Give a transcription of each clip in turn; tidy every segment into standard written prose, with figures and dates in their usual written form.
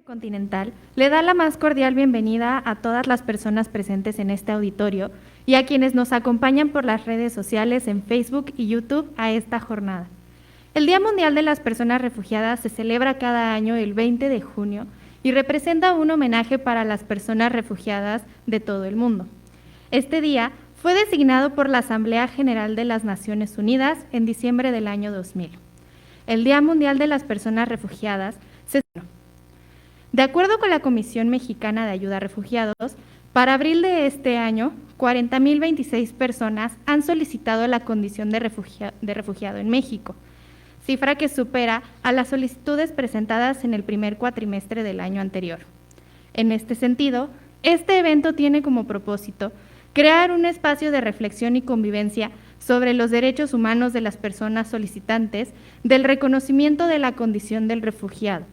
Continental le da la más cordial bienvenida a todas las personas presentes en este auditorio y a quienes nos acompañan por las redes sociales en Facebook y YouTube a esta jornada. El Día Mundial de las Personas Refugiadas se celebra cada año el 20 de junio y representa un homenaje para las personas refugiadas de todo el mundo. Este día fue designado por la Asamblea General de las Naciones Unidas en diciembre del año 2000. El Día Mundial de las Personas Refugiadas se De acuerdo con la Comisión Mexicana de Ayuda a Refugiados, para abril de este año, 40.026 personas han solicitado la condición de refugiado en México, cifra que supera a las solicitudes presentadas en el primer cuatrimestre del año anterior. En este sentido, este evento tiene como propósito crear un espacio de reflexión y convivencia sobre los derechos humanos de las personas solicitantes del reconocimiento de la condición del refugiado,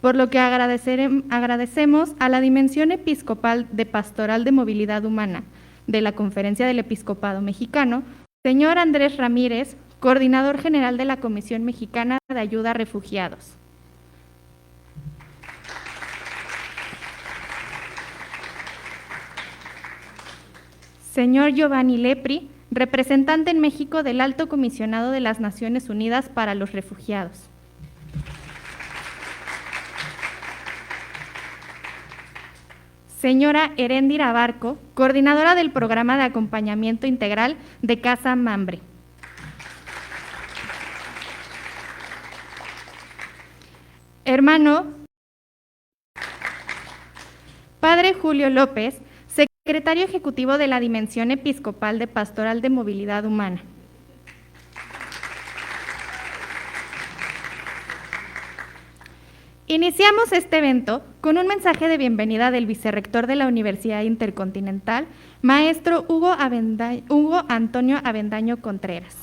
por lo que agradecemos a la Dimensión Episcopal de Pastoral de Movilidad Humana de la Conferencia del Episcopado Mexicano, señor Andrés Ramírez, coordinador general de la Comisión Mexicana de Ayuda a Refugiados. Señor Giovanni Lepri, representante en México del Alto Comisionado de las Naciones Unidas para los Refugiados. Señora Heréndira Barco, coordinadora del Programa de Acompañamiento Integral de Casa Mambre. Hermano Padre Julio López, secretario ejecutivo de la Dimensión Episcopal de Pastoral de Movilidad Humana. Iniciamos este evento con un mensaje de bienvenida del vicerrector de la Universidad Intercontinental, maestro Hugo Antonio Avendaño Contreras.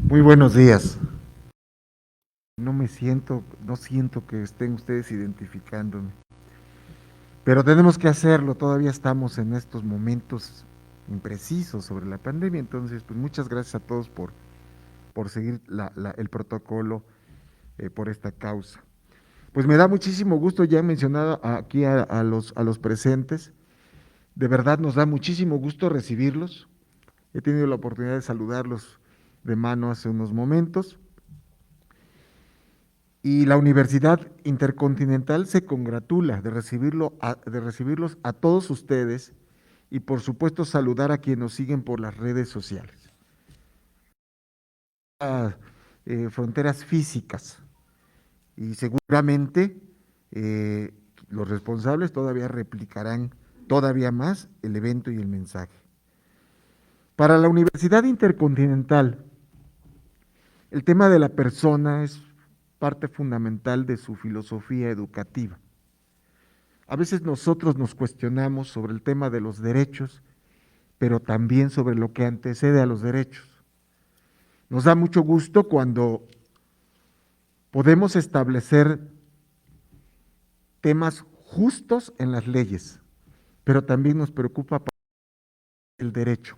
Muy buenos días. No siento que estén ustedes identificándome. Pero tenemos que hacerlo, todavía estamos en estos momentos imprecisos sobre la pandemia, entonces pues muchas gracias a todos por seguir el protocolo por esta causa. Pues me da muchísimo gusto, ya he mencionado aquí a los presentes, de verdad nos da muchísimo gusto recibirlos, he tenido la oportunidad de saludarlos de mano hace unos momentos. Y la Universidad Intercontinental se congratula de recibirlos a todos ustedes y por supuesto saludar a quienes nos siguen por las redes sociales. Fronteras físicas y seguramente los responsables todavía replicarán todavía más el evento y el mensaje. Para la Universidad Intercontinental, el tema de la persona es parte fundamental de su filosofía educativa. A veces nosotros nos cuestionamos sobre el tema de los derechos, pero también sobre lo que antecede a los derechos. Nos da mucho gusto cuando podemos establecer temas justos en las leyes, pero también nos preocupa el derecho.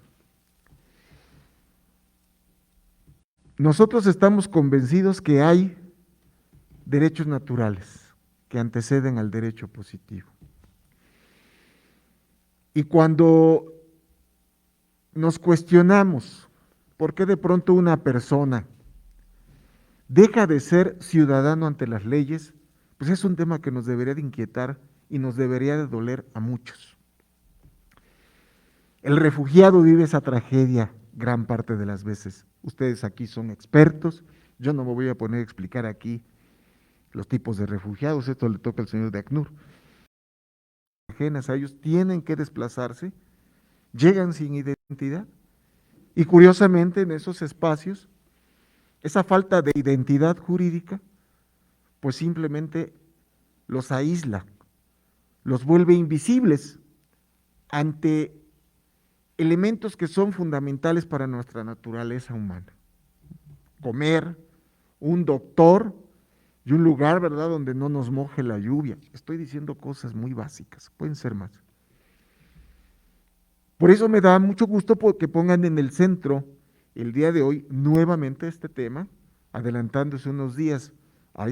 Nosotros estamos convencidos que hay derechos naturales que anteceden al derecho positivo. Y cuando nos cuestionamos por qué de pronto una persona deja de ser ciudadano ante las leyes, pues es un tema que nos debería de inquietar y nos debería de doler a muchos. El refugiado vive esa tragedia gran parte de las veces. Ustedes aquí son expertos, yo no me voy a poner a explicar aquí los tipos de refugiados, esto le toca al señor de ACNUR. Ajenas a ellos tienen que desplazarse, llegan sin identidad y curiosamente en esos espacios, esa falta de identidad jurídica, pues simplemente los aísla, los vuelve invisibles ante elementos que son fundamentales para nuestra naturaleza humana. Comer, un doctor, y un lugar, ¿verdad?, donde no nos moje la lluvia. Estoy diciendo cosas muy básicas, pueden ser más. Por eso me da mucho gusto que pongan en el centro el día de hoy nuevamente este tema, adelantándose unos días a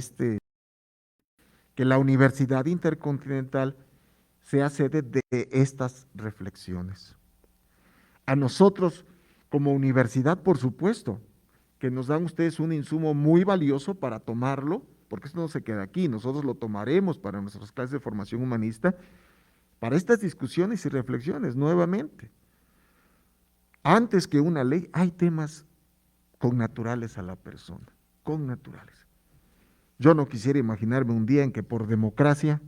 que la Universidad Intercontinental sea sede de estas reflexiones. A nosotros como universidad, por supuesto, que nos dan ustedes un insumo muy valioso para tomarlo, porque esto no se queda aquí, nosotros lo tomaremos para nuestras clases de formación humanista, para estas discusiones y reflexiones nuevamente. Antes que una ley, hay temas connaturales a la persona, connaturales. Yo no quisiera imaginarme un día en que por democracia,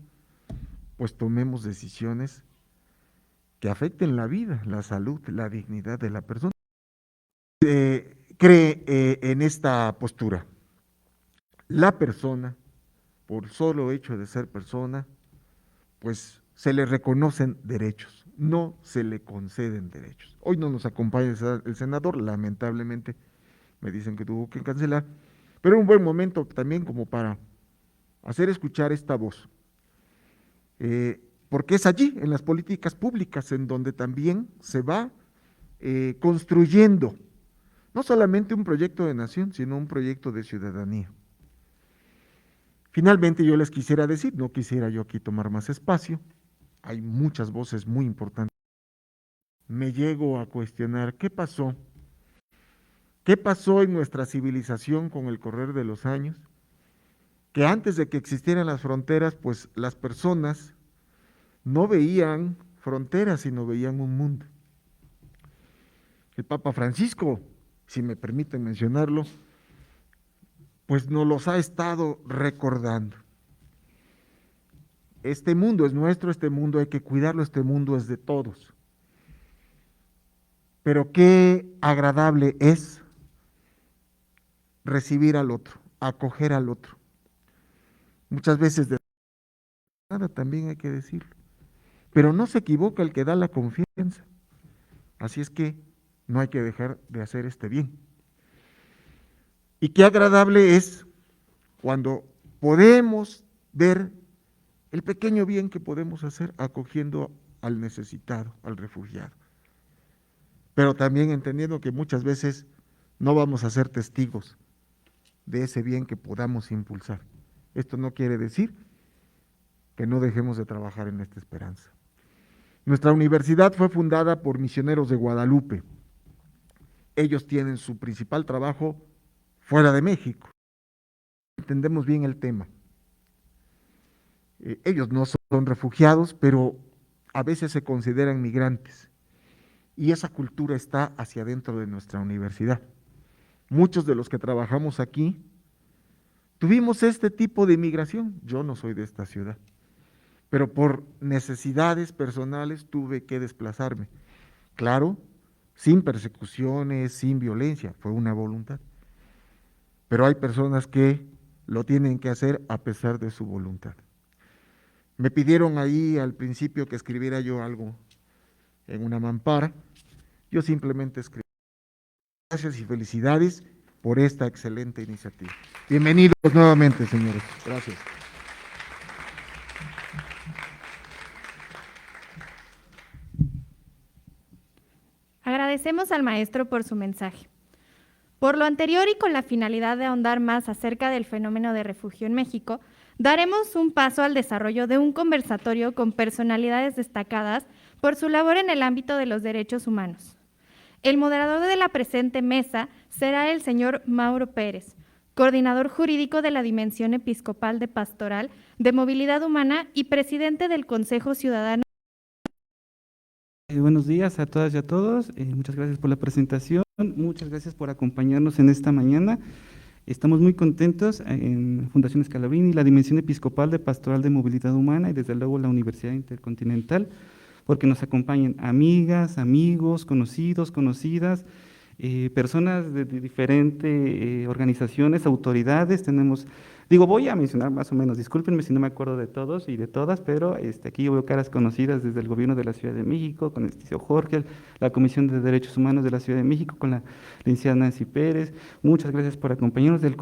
pues tomemos decisiones que afecten la vida, la salud, la dignidad de la persona. Cree en esta postura. La persona, por solo hecho de ser persona, pues se le reconocen derechos, no se le conceden derechos. Hoy no nos acompaña el senador, lamentablemente me dicen que tuvo que cancelar, pero es un buen momento también como para hacer escuchar esta voz, porque es allí, en las políticas públicas, en donde también se va construyendo no solamente un proyecto de nación, sino un proyecto de ciudadanía. Finalmente yo les quisiera decir, no quisiera yo aquí tomar más espacio, hay muchas voces muy importantes. Me llego a cuestionar qué pasó en nuestra civilización con el correr de los años, que antes de que existieran las fronteras, pues las personas no veían fronteras, sino veían un mundo. El Papa Francisco, si me permiten mencionarlo, pues nos los ha estado recordando. Este mundo es nuestro, este mundo hay que cuidarlo, este mundo es de todos. Pero qué agradable es recibir al otro, acoger al otro. Muchas veces de nada también hay que decirlo. Pero no se equivoca el que da la confianza. Así es que no hay que dejar de hacer este bien. Y qué agradable es cuando podemos ver el pequeño bien que podemos hacer acogiendo al necesitado, al refugiado. Pero también entendiendo que muchas veces no vamos a ser testigos de ese bien que podamos impulsar. Esto no quiere decir que no dejemos de trabajar en esta esperanza. Nuestra universidad fue fundada por misioneros de Guadalupe. Ellos tienen su principal trabajo fuera de México. Entendemos bien el tema. Ellos no son refugiados, pero a veces se consideran migrantes. Y esa cultura está hacia adentro de nuestra universidad. Muchos de los que trabajamos aquí tuvimos este tipo de migración. Yo no soy de esta ciudad, pero por necesidades personales tuve que desplazarme. Claro, sin persecuciones, sin violencia, fue una voluntad. Pero hay personas que lo tienen que hacer a pesar de su voluntad. Me pidieron ahí al principio que escribiera yo algo en una mampara. Yo simplemente escribí. Gracias y felicidades por esta excelente iniciativa. Bienvenidos nuevamente, señores. Gracias. Agradecemos al maestro por su mensaje. Por lo anterior y con la finalidad de ahondar más acerca del fenómeno de refugio en México, daremos un paso al desarrollo de un conversatorio con personalidades destacadas por su labor en el ámbito de los derechos humanos. El moderador de la presente mesa será el señor Mauro Pérez, coordinador jurídico de la Dimensión Episcopal de Pastoral de Movilidad Humana y presidente del Consejo Ciudadano. Buenos días a todas y a todos. Muchas gracias por la presentación. Muchas gracias por acompañarnos en esta mañana. Estamos muy contentos en Fundación Scalabrini, la Dimensión Episcopal de Pastoral de Movilidad Humana y desde luego la Universidad Intercontinental, porque nos acompañan amigas, amigos, conocidos, conocidas, personas de diferentes organizaciones, autoridades. Tenemos, voy a mencionar más o menos, discúlpenme si no me acuerdo de todos y de todas, pero aquí yo veo caras conocidas desde el gobierno de la Ciudad de México, con el licenciado Jorge, la Comisión de Derechos Humanos de la Ciudad de México, con la licenciada Nancy Pérez. Muchas gracias por acompañarnos del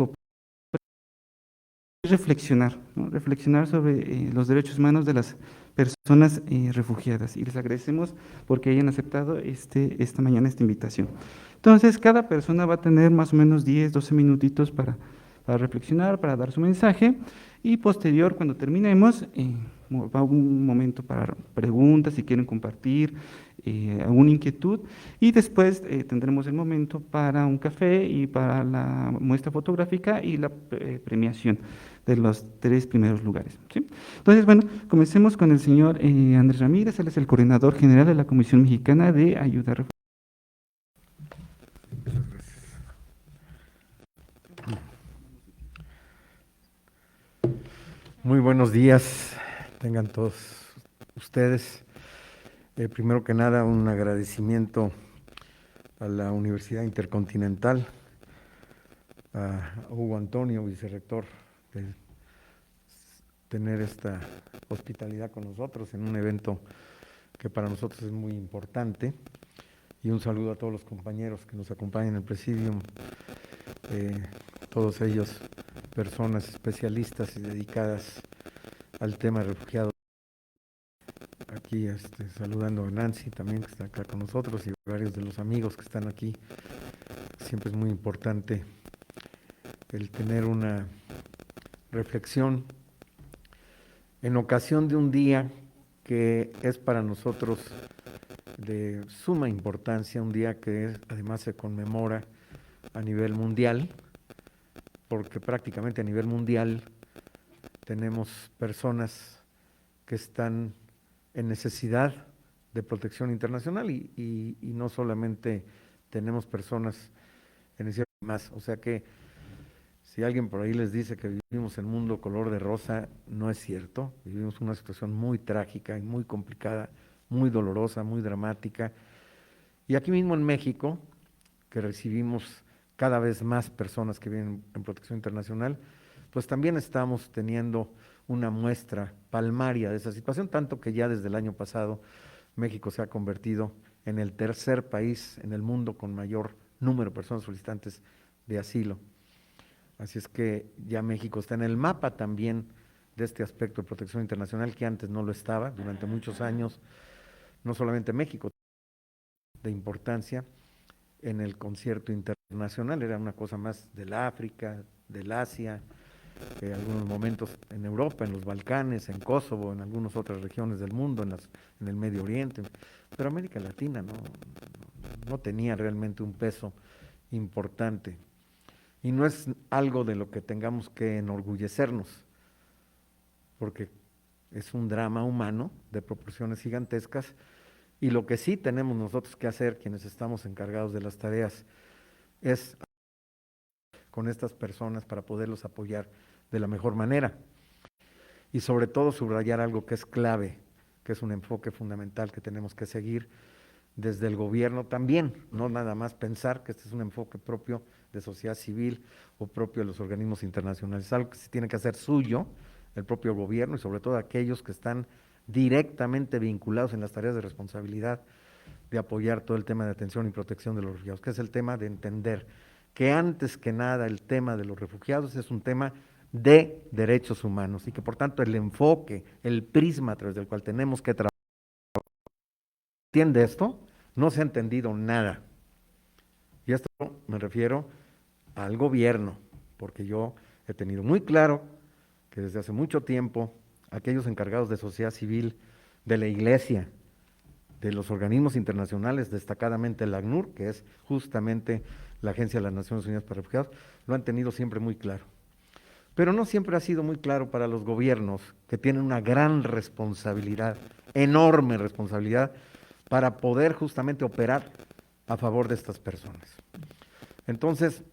reflexionar, ¿no? Reflexionar sobre los derechos humanos de las personas refugiadas. Y les agradecemos porque hayan aceptado esta mañana esta invitación. Entonces, cada persona va a tener más o menos 10, 12 minutitos para reflexionar, para dar su mensaje, y posterior, cuando terminemos, va un momento para preguntas, si quieren compartir alguna inquietud, y después tendremos el momento para un café y para la muestra fotográfica y la premiación de los 3 primeros lugares, ¿sí? Entonces, bueno, comencemos con el señor Andrés Ramírez. Él es el coordinador general de la Comisión Mexicana de Ayuda a Refugiados. Muy buenos días, tengan todos ustedes. Primero que nada, un agradecimiento a la Universidad Intercontinental, a Hugo Antonio, vicerrector, de tener esta hospitalidad con nosotros en un evento que para nosotros es muy importante. Y un saludo a todos los compañeros que nos acompañan en el Presidium, todos ellos personas especialistas y dedicadas al tema de refugiados. Aquí saludando a Nancy también, que está acá con nosotros, y varios de los amigos que están aquí. Siempre es muy importante el tener una reflexión en ocasión de un día que es para nosotros de suma importancia, un día que además se conmemora a nivel mundial, porque prácticamente a nivel mundial tenemos personas que están en necesidad de protección internacional y no solamente tenemos personas en necesidad más, o sea que si alguien por ahí les dice que vivimos en un mundo color de rosa, no es cierto. Vivimos una situación muy trágica y muy complicada, muy dolorosa, muy dramática. Y aquí mismo en México, que recibimos cada vez más personas que vienen en protección internacional, pues también estamos teniendo una muestra palmaria de esa situación, tanto que ya desde el año pasado México se ha convertido en el tercer país en el mundo con mayor número de personas solicitantes de asilo. Así es que ya México está en el mapa también de este aspecto de protección internacional, que antes no lo estaba durante muchos años. No solamente México, de importancia en el concierto internacional, era una cosa más del África, del Asia, en algunos momentos en Europa, en los Balcanes, en Kosovo, en algunas otras regiones del mundo, en el Medio Oriente, pero América Latina no tenía realmente un peso importante. Y no es algo de lo que tengamos que enorgullecernos, porque es un drama humano de proporciones gigantescas, y lo que sí tenemos nosotros que hacer, quienes estamos encargados de las tareas, es con estas personas para poderlos apoyar de la mejor manera. Y sobre todo subrayar algo que es clave, que es un enfoque fundamental que tenemos que seguir desde el gobierno también, no nada más pensar que este es un enfoque propio de sociedad civil o propio de los organismos internacionales, es algo que se tiene que hacer suyo el propio gobierno y sobre todo aquellos que están directamente vinculados en las tareas de responsabilidad de apoyar todo el tema de atención y protección de los refugiados, que es el tema de entender que antes que nada el tema de los refugiados es un tema de derechos humanos y que por tanto el enfoque, el prisma a través del cual tenemos que trabajar. ¿Entiende esto? No se ha entendido nada. Y esto me refiero al gobierno, porque yo he tenido muy claro que desde hace mucho tiempo aquellos encargados de sociedad civil, de la Iglesia, de los organismos internacionales, destacadamente el ACNUR, que es justamente la Agencia de las Naciones Unidas para Refugiados, lo han tenido siempre muy claro. Pero no siempre ha sido muy claro para los gobiernos, que tienen una gran responsabilidad, enorme responsabilidad, para poder justamente operar a favor de estas personas. Entonces,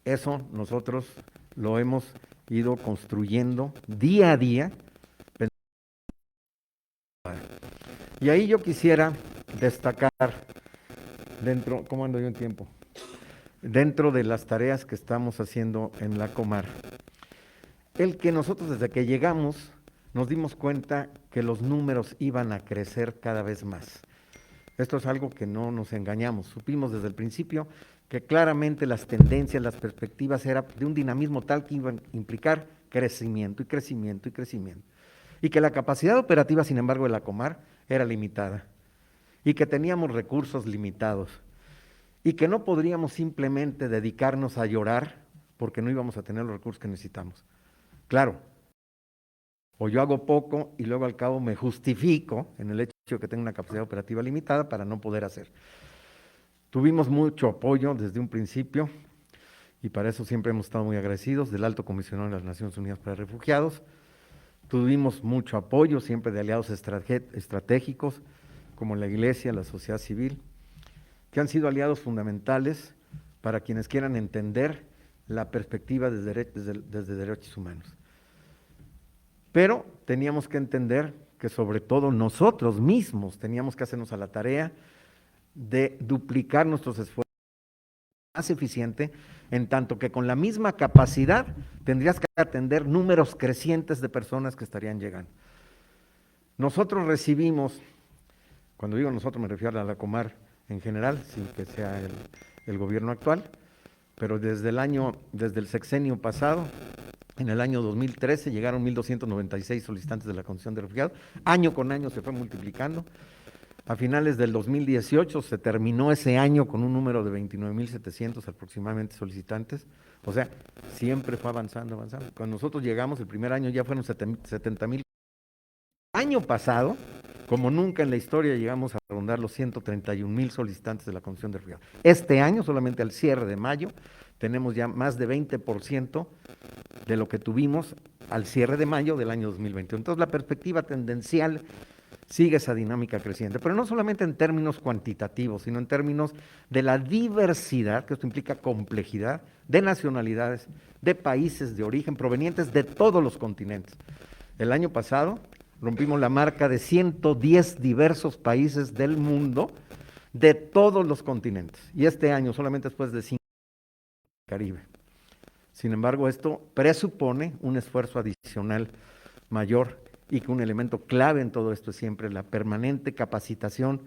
eso nosotros lo hemos ido construyendo día a día. Y ahí yo quisiera destacar dentro, ¿cómo ando yo en tiempo? Dentro de las tareas que estamos haciendo en la Comar, el que nosotros desde que llegamos nos dimos cuenta que los números iban a crecer cada vez más. Esto es algo que no nos engañamos, supimos desde el principio que claramente las tendencias, las perspectivas eran de un dinamismo tal que iban a implicar crecimiento y crecimiento y crecimiento. y que la capacidad operativa, sin embargo, de la Comar era limitada, y que teníamos recursos limitados, y que no podríamos simplemente dedicarnos a llorar porque no íbamos a tener los recursos que necesitamos. Claro, o yo hago poco y luego al cabo me justifico en el hecho de que tengo una capacidad operativa limitada para no poder hacer. Tuvimos mucho apoyo desde un principio, y para eso siempre hemos estado muy agradecidos, del Alto Comisionado de las Naciones Unidas para Refugiados. Tuvimos mucho apoyo siempre de aliados estratégicos, como la Iglesia, la sociedad civil, que han sido aliados fundamentales para quienes quieran entender la perspectiva desde derechos humanos. Pero teníamos que entender que sobre todo nosotros mismos teníamos que hacernos a la tarea de duplicar nuestros esfuerzos más eficiente, en tanto que con la misma capacidad tendrías que atender números crecientes de personas que estarían llegando. Nosotros recibimos, cuando digo nosotros me refiero a la Comar en general, sin que sea el gobierno actual, pero desde el sexenio pasado, en el año 2013 llegaron 1.296 solicitantes de la condición de refugiado, año con año se fue multiplicando. A finales del 2018 se terminó ese año con un número de 29.700 aproximadamente solicitantes, o sea, siempre fue avanzando. Cuando nosotros llegamos, el primer año ya fueron 70.000. Año pasado, como nunca en la historia, llegamos a rondar los 131.000 solicitantes de la condición de refugiado. Este año, solamente al cierre de mayo, tenemos ya más de 20% de lo que tuvimos al cierre de mayo del año 2021. Entonces, la perspectiva tendencial sigue esa dinámica creciente, pero no solamente en términos cuantitativos, sino en términos de la diversidad, que esto implica complejidad, de nacionalidades, de países de origen, provenientes de todos los continentes. El año pasado rompimos la marca de 110 diversos países del mundo, de todos los continentes, y este año solamente después de 5 Caribe. Sin embargo, esto presupone un esfuerzo adicional mayor, y que un elemento clave en todo esto es siempre la permanente capacitación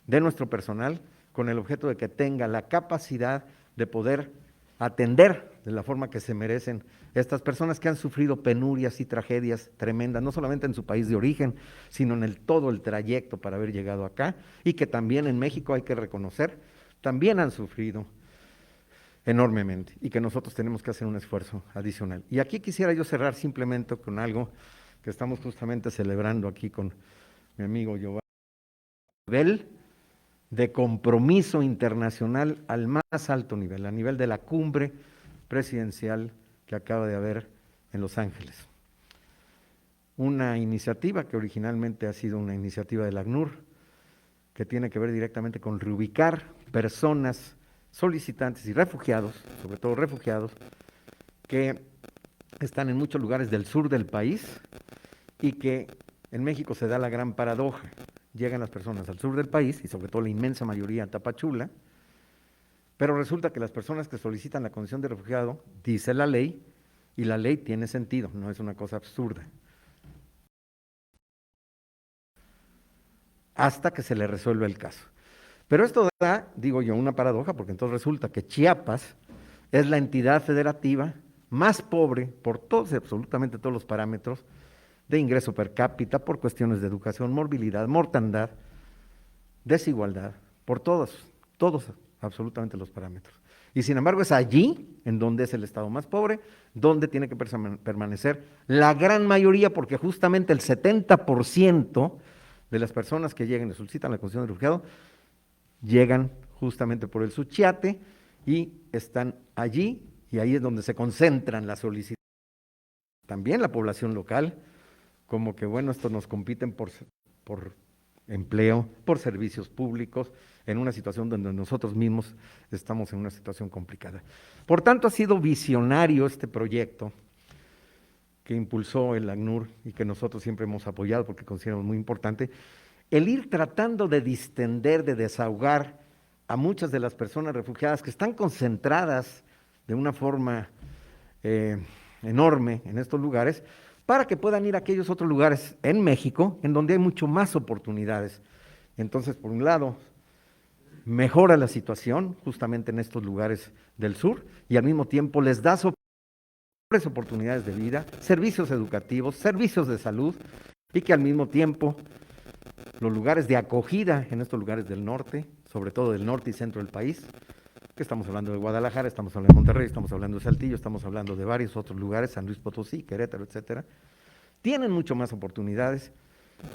de nuestro personal, con el objeto de que tenga la capacidad de poder atender de la forma que se merecen estas personas que han sufrido penurias y tragedias tremendas, no solamente en su país de origen, sino en todo el trayecto para haber llegado acá, y que también en México, hay que reconocer, también han sufrido enormemente, y que nosotros tenemos que hacer un esfuerzo adicional. Y aquí quisiera yo cerrar simplemente con algo que estamos justamente celebrando aquí con mi amigo Giovanni, nivel de compromiso internacional al más alto nivel, a nivel de la cumbre presidencial que acaba de haber en Los Ángeles. Una iniciativa que originalmente ha sido una iniciativa del ACNUR, que tiene que ver directamente con reubicar personas solicitantes y refugiados, sobre todo refugiados, que están en muchos lugares del sur del país, y que en México se da la gran paradoja. Llegan las personas al sur del país, y sobre todo la inmensa mayoría a Tapachula, pero resulta que las personas que solicitan la condición de refugiado, dice la ley, y la ley tiene sentido, no es una cosa absurda, hasta que se le resuelve el caso. Pero esto da, digo yo, una paradoja, porque entonces resulta que Chiapas es la entidad federativa más pobre por todos, absolutamente todos los parámetros, de ingreso per cápita, por cuestiones de educación, morbilidad, mortandad, desigualdad, por todos absolutamente los parámetros. Y sin embargo es allí, en donde es el estado más pobre, donde tiene que permanecer la gran mayoría, porque justamente el 70% de las personas que llegan y solicitan la condición de refugiado, llegan justamente por el Suchiate, y están allí, y ahí es donde se concentran las solicitudes. También la población local, como que bueno, estos nos compiten por empleo, por servicios públicos, en una situación donde nosotros mismos estamos en una situación complicada. Por tanto, ha sido visionario este proyecto que impulsó el ACNUR y que nosotros siempre hemos apoyado porque consideramos muy importante, el ir tratando de distender, de desahogar a muchas de las personas refugiadas que están concentradas de una forma enorme en estos lugares, para que puedan ir a aquellos otros lugares en México, en donde hay mucho más oportunidades. Entonces, por un lado, mejora la situación justamente en estos lugares del sur, y al mismo tiempo les da oportunidades de vida, servicios educativos, servicios de salud, y que al mismo tiempo los lugares de acogida en estos lugares del norte, sobre todo del norte y centro del país, que estamos hablando de Guadalajara, estamos hablando de Monterrey, estamos hablando de Saltillo, estamos hablando de varios otros lugares, San Luis Potosí, Querétaro, etcétera, tienen mucho más oportunidades.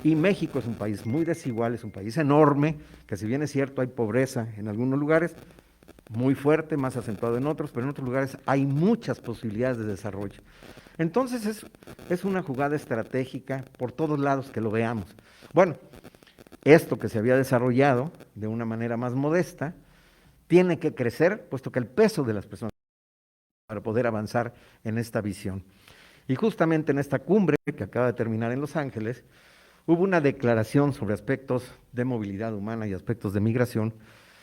Y México es un país muy desigual, es un país enorme, que si bien es cierto hay pobreza en algunos lugares, muy fuerte, más acentuado en otros, pero en otros lugares hay muchas posibilidades de desarrollo. Entonces es una jugada estratégica por todos lados que lo veamos. Bueno, esto que se había desarrollado de una manera más modesta, tiene que crecer, puesto que el peso de las personas para poder avanzar en esta visión. Y justamente en esta cumbre que acaba de terminar en Los Ángeles, hubo una declaración sobre aspectos de movilidad humana y aspectos de migración,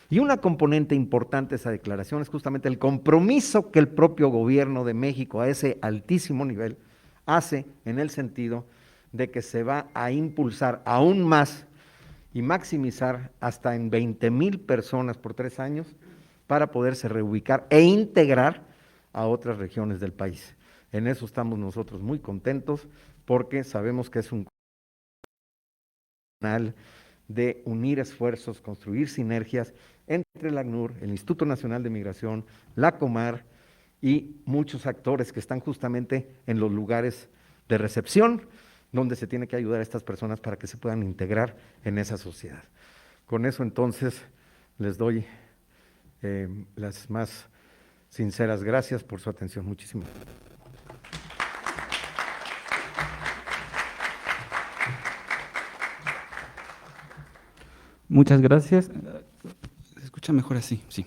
y una componente importante de esa declaración es justamente el compromiso que el propio gobierno de México a ese altísimo nivel hace en el sentido de que se va a impulsar aún más y maximizar hasta en 20,000 personas por 3 años para poderse reubicar e integrar a otras regiones del país. En eso estamos nosotros muy contentos porque sabemos que es un canal de unir esfuerzos, construir sinergias entre el ACNUR, el Instituto Nacional de Migración, la Comar y muchos actores que están justamente en los lugares de recepción, donde se tiene que ayudar a estas personas para que se puedan integrar en esa sociedad. Con eso entonces les doy las más sinceras gracias por su atención. Muchísimas gracias. Muchas gracias. ¿Se escucha mejor así? Sí.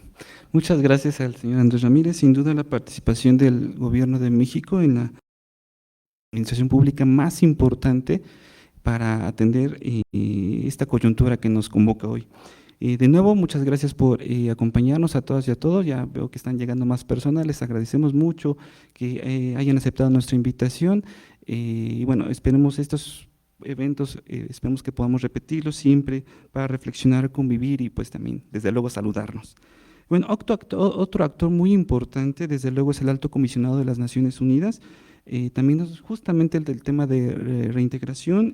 Muchas gracias al señor Andrés Ramírez. Sin duda la participación del Gobierno de México en la administración pública más importante para atender esta coyuntura que nos convoca hoy. De nuevo, muchas gracias por acompañarnos a todas y a todos. Ya veo que están llegando más personas. Les agradecemos mucho que hayan aceptado nuestra invitación. Y bueno, esperemos estos eventos, esperemos que podamos repetirlos siempre para reflexionar, convivir y pues también, desde luego, saludarnos. Bueno, otro actor muy importante, desde luego, es el Alto Comisionado de las Naciones Unidas. También es justamente el del tema de reintegración.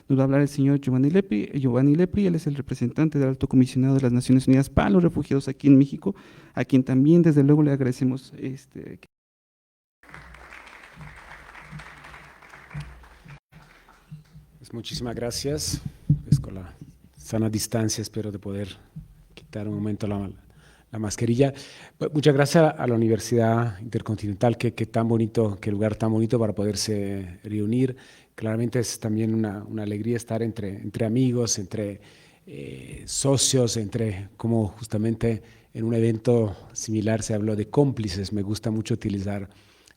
Nos va a hablar el señor Giovanni Lepri, él es el representante del Alto Comisionado de las Naciones Unidas para los Refugiados aquí en México, a quien también, desde luego, le agradecemos Muchísimas gracias. Pues con la sana distancia espero de poder quitar un momento la mascarilla. Muchas gracias a la Universidad Intercontinental, que tan bonito, qué lugar tan bonito para poderse reunir. Claramente es también una alegría estar entre amigos, entre socios, como justamente en un evento similar se habló de cómplices. Me gusta mucho utilizar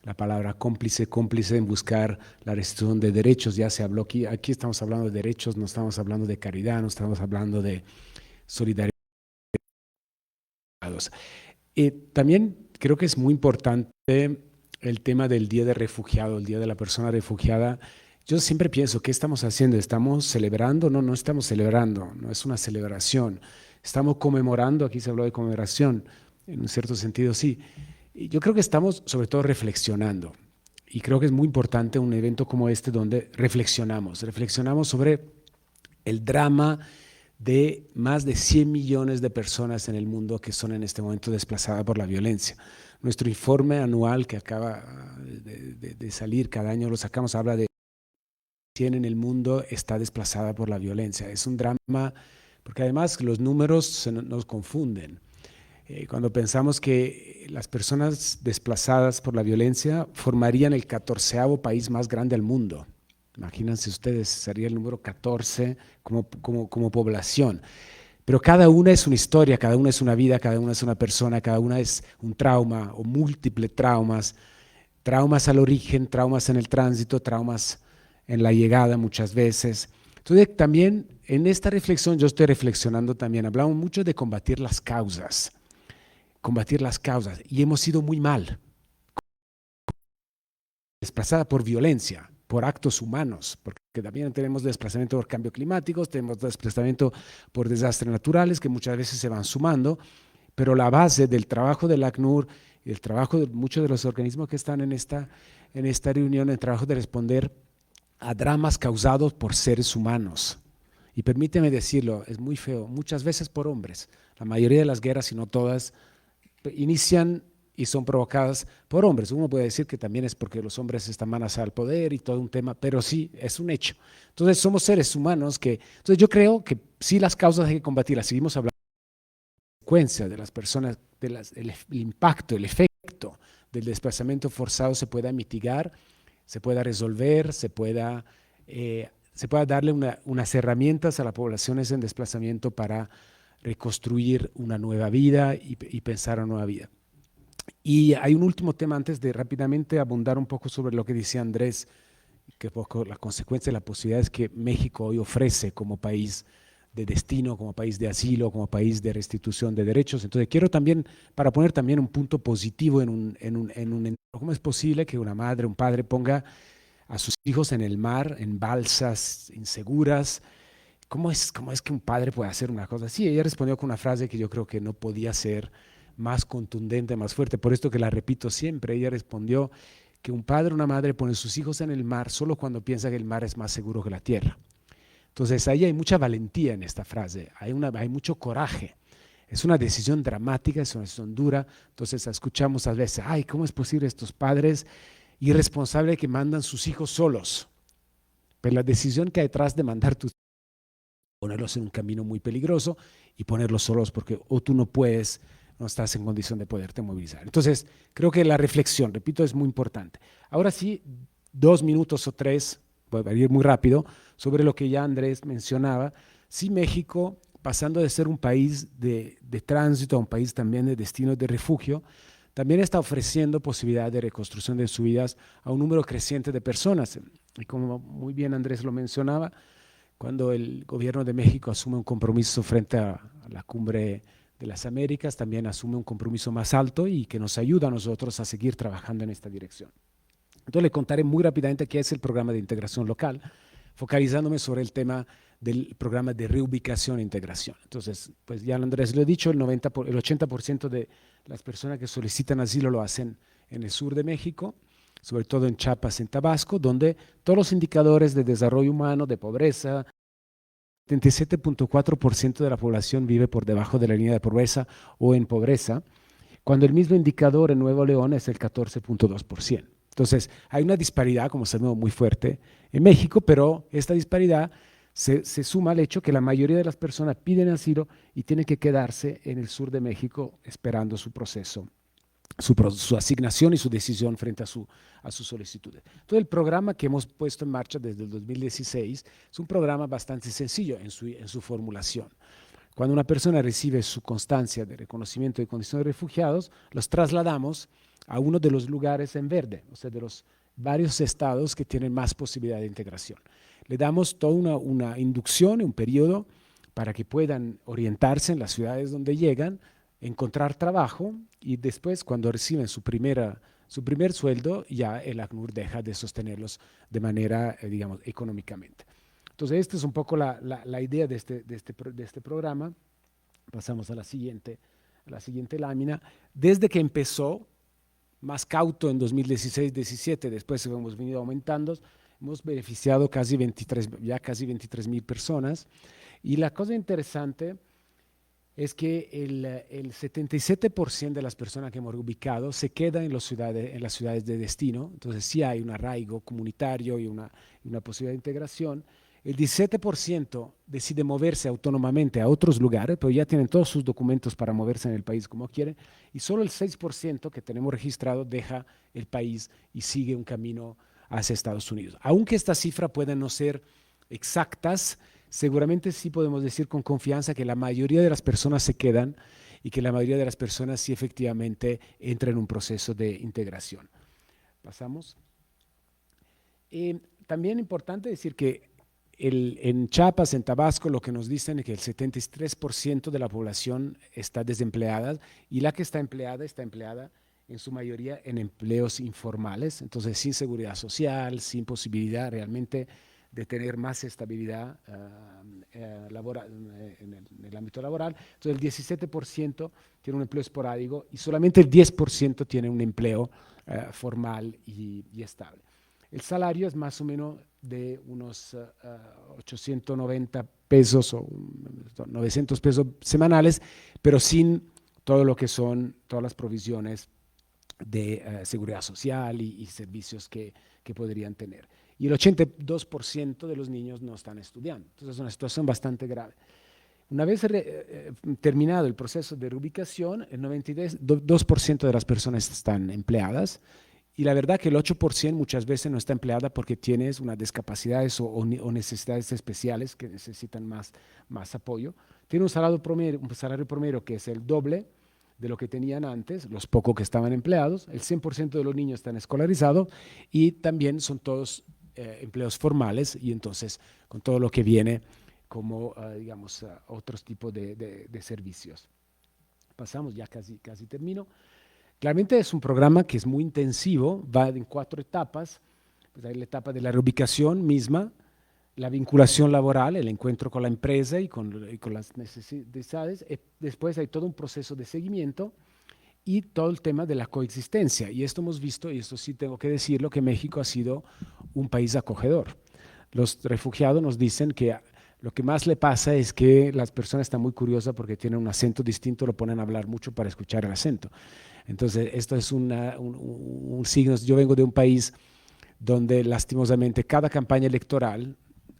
la palabra cómplice en buscar la restitución de derechos. Ya se habló aquí estamos hablando de derechos, no estamos hablando de caridad, no estamos hablando de solidaridad. También creo que es muy importante el tema del Día del Refugiado, el Día de la Persona Refugiada. Yo siempre pienso, ¿qué estamos haciendo? ¿Estamos celebrando? No estamos celebrando, no es una celebración. Estamos conmemorando, aquí se habló de conmemoración, en un cierto sentido sí. Yo creo que estamos sobre todo reflexionando, y creo que es muy importante un evento como este donde reflexionamos sobre el drama de más de 100 millones de personas en el mundo que son en este momento desplazadas por la violencia. Nuestro informe anual que acaba de salir, cada año lo sacamos, habla de 100 en el mundo está desplazada por la violencia. Es un drama porque además los números nos confunden. Cuando pensamos que las personas desplazadas por la violencia formarían el 14º país más grande del mundo. Imagínense ustedes, sería el número 14 como población. Pero cada una es una historia, cada una es una vida, cada una es una persona, cada una es un trauma o múltiples traumas. Traumas al origen, traumas en el tránsito, traumas en la llegada muchas veces. Entonces también en esta reflexión, yo estoy reflexionando también, hablamos mucho de combatir las causas, y hemos ido muy mal. Desplazada por violencia, por actos humanos, porque también tenemos desplazamiento por cambio climático, tenemos desplazamiento por desastres naturales que muchas veces se van sumando, pero la base del trabajo del ACNUR y el trabajo de muchos de los organismos que están en esta reunión, el trabajo de responder a dramas causados por seres humanos. Y permíteme decirlo, es muy feo, muchas veces por hombres. La mayoría de las guerras, si no todas, inician y son provocadas por hombres. Uno puede decir que también es porque los hombres están manos al poder y todo un tema, pero sí, es un hecho. Entonces somos seres humanos entonces yo creo que sí las causas hay que combatirlas. Seguimos hablando de la consecuencia de las personas, el impacto, el efecto del desplazamiento forzado se pueda mitigar, se pueda resolver, se pueda darle unas herramientas a las poblaciones en desplazamiento para reconstruir una nueva vida y pensar una nueva vida. Y hay un último tema antes de rápidamente abundar un poco sobre lo que decía Andrés, que poco la consecuencia, las posibilidades que México hoy ofrece como país de destino, como país de asilo, como país de restitución de derechos. Entonces quiero también, para poner también un punto positivo ¿cómo es posible que una madre, un padre ponga a sus hijos en el mar, en balsas inseguras? ¿Cómo es que un padre puede hacer una cosa así? Ella respondió con una frase que yo creo que no podía ser más contundente, más fuerte, por esto que la repito siempre. Ella respondió que un padre o una madre pone a sus hijos en el mar solo cuando piensa que el mar es más seguro que la tierra. Entonces ahí hay mucha valentía en esta frase, hay mucho coraje. Es una decisión dramática, es una decisión dura. Entonces escuchamos a veces, ay, ¿cómo es posible estos padres irresponsables que mandan sus hijos solos? Pero la decisión que hay detrás de mandar tus ponerlos en un camino muy peligroso y ponerlos solos porque o tú no puedes, no estás en condición de poderte movilizar. Entonces, creo que la reflexión, repito, es muy importante. Ahora sí, 2 minutos o 3, voy a ir muy rápido, sobre lo que ya Andrés mencionaba. Sí, México, pasando de ser un país de tránsito a un país también de destino de refugio, también está ofreciendo posibilidad de reconstrucción de sus vidas a un número creciente de personas. Y como muy bien Andrés lo mencionaba, cuando el gobierno de México asume un compromiso frente a la cumbre de las Américas, también asume un compromiso más alto y que nos ayuda a nosotros a seguir trabajando en esta dirección. Entonces le contaré muy rápidamente qué es el programa de integración local, focalizándome sobre el tema del programa de reubicación e integración. Entonces, pues ya Andrés lo he dicho, el 80% de las personas que solicitan asilo lo hacen en el sur de México, sobre todo en Chiapas, en Tabasco, donde todos los indicadores de desarrollo humano, de pobreza, 77.4% de la población vive por debajo de la línea de pobreza o en pobreza, cuando el mismo indicador en Nuevo León es el 14.2%. Entonces, hay una disparidad, como sabemos, muy fuerte en México, pero esta disparidad se suma al hecho que la mayoría de las personas piden asilo y tienen que quedarse en el sur de México esperando su proceso, su asignación y su decisión frente a sus solicitudes. Todo el programa que hemos puesto en marcha desde el 2016 es un programa bastante sencillo en su formulación. Cuando una persona recibe su constancia de reconocimiento de condición de refugiados, los trasladamos a uno de los lugares en verde, o sea, de los varios estados que tienen más posibilidad de integración. Le damos toda una inducción, un periodo para que puedan orientarse en las ciudades donde llegan, encontrar trabajo y después cuando reciben su primer sueldo ya el ACNUR deja de sostenerlos de manera, digamos, económicamente. Entonces esta es un poco la idea de este programa. Pasamos a la siguiente lámina. Desde que empezó, más cauto en 2016-17, después hemos venido aumentando, hemos beneficiado casi 23,000 personas. Y la cosa interesante es que el 77% de las personas que hemos ubicado se quedan en las ciudades de destino, entonces sí hay un arraigo comunitario y una posibilidad de integración. El 17% decide moverse autónomamente a otros lugares, pero ya tienen todos sus documentos para moverse en el país como quieren, y solo el 6% que tenemos registrado deja el país y sigue un camino hacia Estados Unidos. Aunque esta cifra pueda no ser exactas, seguramente sí podemos decir con confianza que la mayoría de las personas se quedan y que la mayoría de las personas sí efectivamente entran en un proceso de integración. Pasamos. También importante decir que en Chiapas, en Tabasco, lo que nos dicen es que el 73% de la población está desempleada y la que está empleada en su mayoría en empleos informales, entonces sin seguridad social, sin posibilidad realmente de tener más estabilidad laboral, en el ámbito laboral. Entonces el 17% tiene un empleo esporádico y solamente el 10% tiene un empleo formal y estable. El salario es más o menos de unos 890 pesos o 900 pesos semanales, pero sin todo lo que son todas las provisiones de seguridad social y servicios que podrían tener. Y el 82% de los niños no están estudiando. Entonces es una situación bastante grave. Una vez terminado el proceso de reubicación, el 92% de las personas están empleadas, y la verdad que el 8% muchas veces no está empleada porque tienes unas discapacidades o necesidades especiales que necesitan más apoyo. Tiene un salario promedio que es el doble de lo que tenían antes, los pocos que estaban empleados. El 100% de los niños están escolarizados y también son todos empleos formales, y entonces con todo lo que viene como, digamos, otros tipos de servicios. Pasamos, ya casi termino. Claramente es un programa que es muy intensivo, va en 4 etapas. Pues hay la etapa de la reubicación misma, la vinculación laboral, el encuentro con la empresa y con las necesidades. Después hay todo un proceso de seguimiento y todo el tema de la coexistencia. Y esto hemos visto, y esto sí tengo que decirlo, que México ha sido un país acogedor. Los refugiados nos dicen que lo que más le pasa es que las personas están muy curiosas porque tienen un acento distinto, lo ponen a hablar mucho para escuchar el acento. Entonces, esto es un signo. Yo vengo de un país donde lastimosamente cada campaña electoral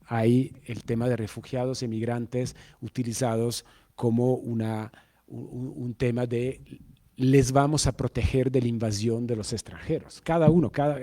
hay el tema de refugiados, emigrantes, utilizados como un tema de les vamos a proteger de la invasión de los extranjeros.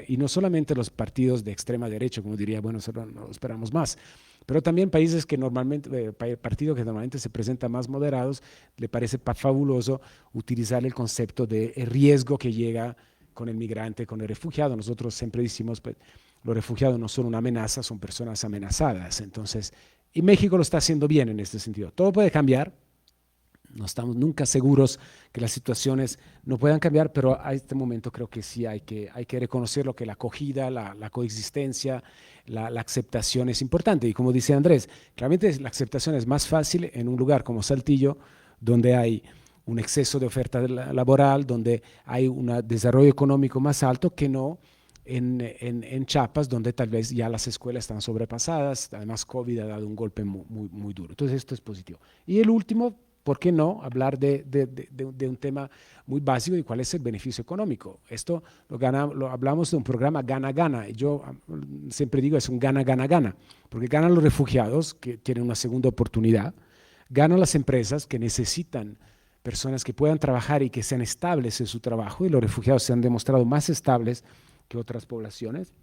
Y no solamente los partidos de extrema derecha, como diría, bueno, no esperamos más, pero también países que normalmente, partidos que normalmente se presentan más moderados, le parece fabuloso utilizar el concepto de riesgo que llega con el migrante, con el refugiado. Nosotros siempre decimos, pues, los refugiados no son una amenaza, son personas amenazadas. Entonces, y México lo está haciendo bien en este sentido. Todo puede cambiar, no estamos nunca seguros que las situaciones no puedan cambiar, pero a este momento creo que sí hay que reconocer lo que la acogida, la coexistencia, la aceptación es importante. Y como dice Andrés, claramente la aceptación es más fácil en un lugar como Saltillo, donde hay un exceso de oferta laboral, donde hay un desarrollo económico más alto, que no en Chiapas, donde tal vez ya las escuelas están sobrepasadas. Además, COVID ha dado un golpe muy duro. Entonces, esto es positivo. Y el último, ¿por qué no hablar de un tema muy básico y cuál es el beneficio económico? Esto lo hablamos de un programa gana-gana. Yo siempre digo es un gana-gana-gana, porque ganan los refugiados que tienen una segunda oportunidad, ganan las empresas que necesitan personas que puedan trabajar y que sean estables en su trabajo, y los refugiados se han demostrado más estables que otras poblaciones,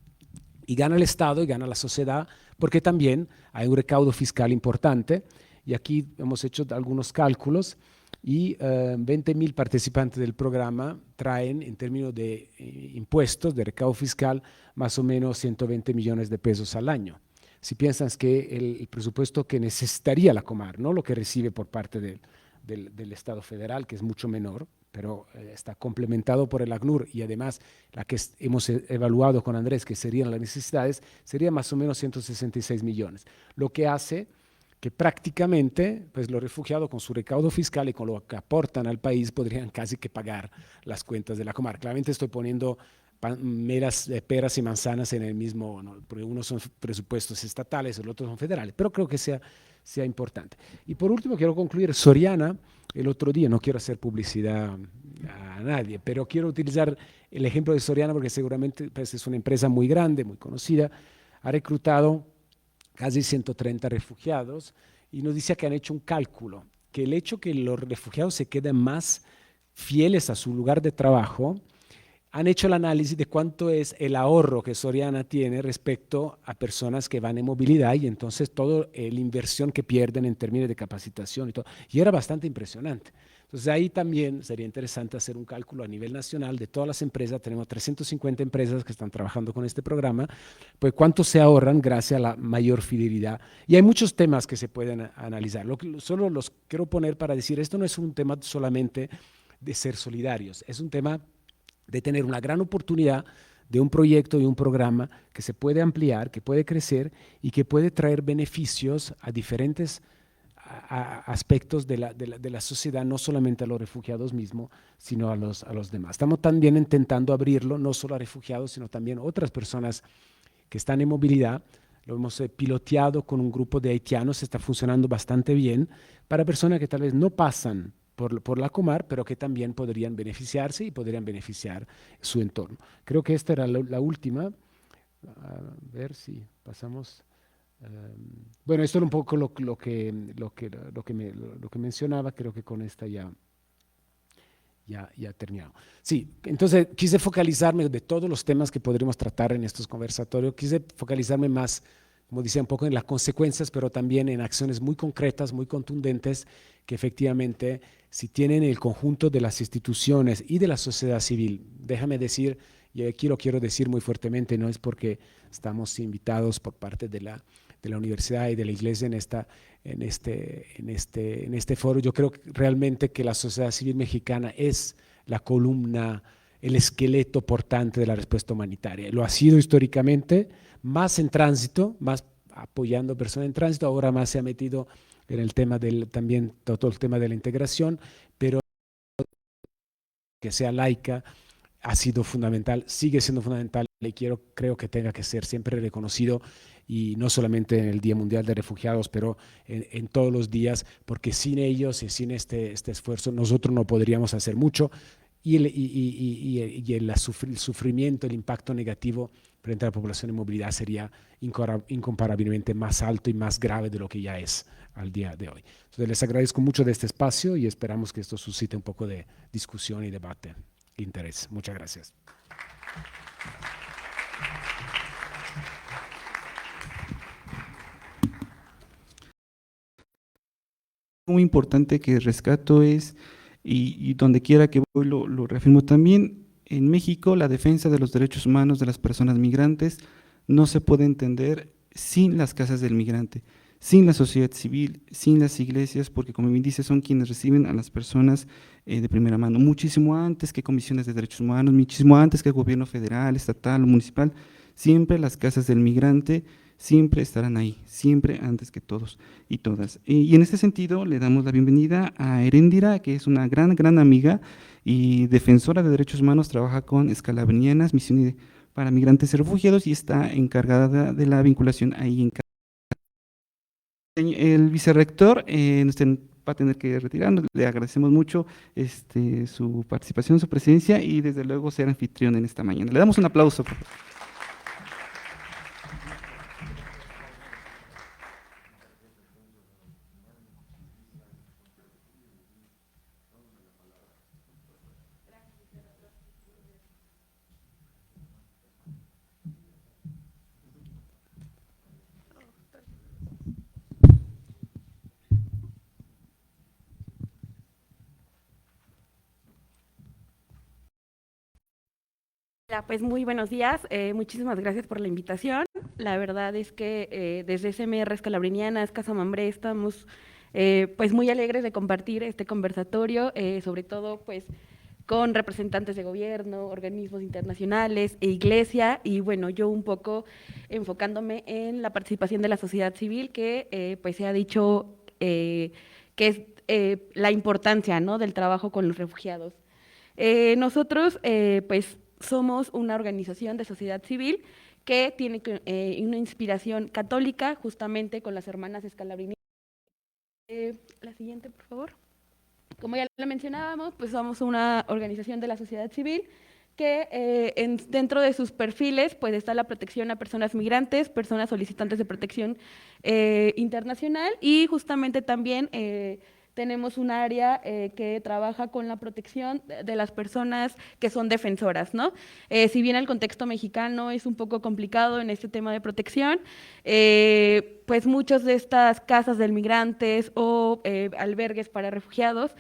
y gana el Estado y gana la sociedad, porque también hay un recaudo fiscal importante. Y aquí hemos hecho algunos cálculos y 20,000 participantes del programa traen, en términos de impuestos, de recaudo fiscal, más o menos 120 millones de pesos al año. Si piensas que el presupuesto que necesitaría la Comar, no lo que recibe por parte del Estado federal, que es mucho menor, pero está complementado por el ACNUR, y además la que hemos evaluado con Andrés, que serían las necesidades, sería más o menos 166 millones, lo que hace que prácticamente pues, los refugiados con su recaudo fiscal y con lo que aportan al país podrían casi que pagar las cuentas de la Comar. Claramente estoy poniendo peras y manzanas en el mismo, ¿no? Porque unos son presupuestos estatales, los otros son federales, pero creo que sea importante. Y por último quiero concluir, Soriana, el otro día, no quiero hacer publicidad a nadie, pero quiero utilizar el ejemplo de Soriana porque seguramente pues, es una empresa muy grande, muy conocida, ha reclutado casi 130 refugiados, y nos dice que han hecho un cálculo, que el hecho que los refugiados se queden más fieles a su lugar de trabajo, han hecho el análisis de cuánto es el ahorro que Soriana tiene respecto a personas que van en movilidad, y entonces toda la inversión que pierden en términos de capacitación y todo, y era bastante impresionante. Entonces ahí también sería interesante hacer un cálculo a nivel nacional de todas las empresas. Tenemos 350 empresas que están trabajando con este programa, pues cuánto se ahorran gracias a la mayor fidelidad. Y hay muchos temas que se pueden analizar. Solo los quiero poner para decir, esto no es un tema solamente de ser solidarios, es un tema de tener una gran oportunidad de un proyecto y un programa que se puede ampliar, que puede crecer y que puede traer beneficios a diferentes aspectos de la sociedad, no solamente a los refugiados mismos, sino a los demás. Estamos también intentando abrirlo no solo a refugiados, sino también a otras personas que están en movilidad, lo hemos piloteado con un grupo de haitianos, está funcionando bastante bien para personas que tal vez no pasan por la Comar, pero que también podrían beneficiarse y podrían beneficiar su entorno. Creo que esta era la última. A ver si pasamos. Bueno, esto era un poco lo que mencionaba. Creo que con esta ya terminado. Sí, entonces quise focalizarme de todos los temas que podríamos tratar en estos conversatorios, quise focalizarme más, como decía, un poco en las consecuencias, pero también en acciones muy concretas, muy contundentes, que efectivamente, si tienen el conjunto de las instituciones y de la sociedad civil, déjame decir, y aquí lo quiero decir muy fuertemente, no es porque estamos invitados por parte de la universidad y de la iglesia en este foro. Yo creo realmente que la sociedad civil mexicana es la columna, el esqueleto portante de la respuesta humanitaria. Lo ha sido históricamente, más en tránsito, más apoyando personas en tránsito, ahora más se ha metido en el tema también todo el tema de la integración, pero que sea laica ha sido fundamental, sigue siendo fundamental y creo que tenga que ser siempre reconocido, y no solamente en el Día Mundial de Refugiados, pero en todos los días, porque sin ellos y sin este esfuerzo nosotros no podríamos hacer mucho, y el sufrimiento, el impacto negativo frente a la población en movilidad sería incomparablemente más alto y más grave de lo que ya es al día de hoy. Entonces les agradezco mucho de este espacio y esperamos que esto suscite un poco de discusión y debate e interés. Muchas gracias. Muy importante que rescato es, y donde quiera que voy lo reafirmo también, en México la defensa de los derechos humanos de las personas migrantes no se puede entender sin las casas del migrante, sin la sociedad civil, sin las iglesias, porque como bien dice, son quienes reciben a las personas de primera mano, muchísimo antes que comisiones de derechos humanos, muchísimo antes que el gobierno federal, estatal o municipal. Siempre las casas del migrante siempre estarán ahí, siempre antes que todos y todas. Y en este sentido le damos la bienvenida a Heréndira, que es una gran amiga y defensora de derechos humanos, trabaja con Escalabrinianas, Misión para Migrantes y Refugiados, y está encargada de la vinculación ahí en casa. El vicerrector va a tener que retirarnos, le agradecemos mucho su participación, su presencia y desde luego ser anfitrión en esta mañana. Le damos un aplauso, por favor. Hola, pues muy buenos días, muchísimas gracias por la invitación. La verdad es que desde SMR Escalabrinianas, Casa Mambré, estamos pues muy alegres de compartir este conversatorio, sobre todo pues con representantes de gobierno, organismos internacionales e iglesia, y bueno, yo un poco enfocándome en la participación de la sociedad civil, que pues se ha dicho que es la importancia, ¿no?, del trabajo con los refugiados. Nosotros pues somos una organización de sociedad civil que tiene una inspiración católica, justamente con las hermanas Escalabrinianas. La siguiente, por favor. Como ya lo mencionábamos, pues somos una organización de la sociedad civil que dentro de sus perfiles pues está la protección a personas migrantes, personas solicitantes de protección internacional, y justamente también tenemos un área que trabaja con la protección de las personas que son defensoras, ¿no? Si bien el contexto mexicano es un poco complicado en este tema de protección, pues muchas de estas casas de migrantes o albergues para refugiados,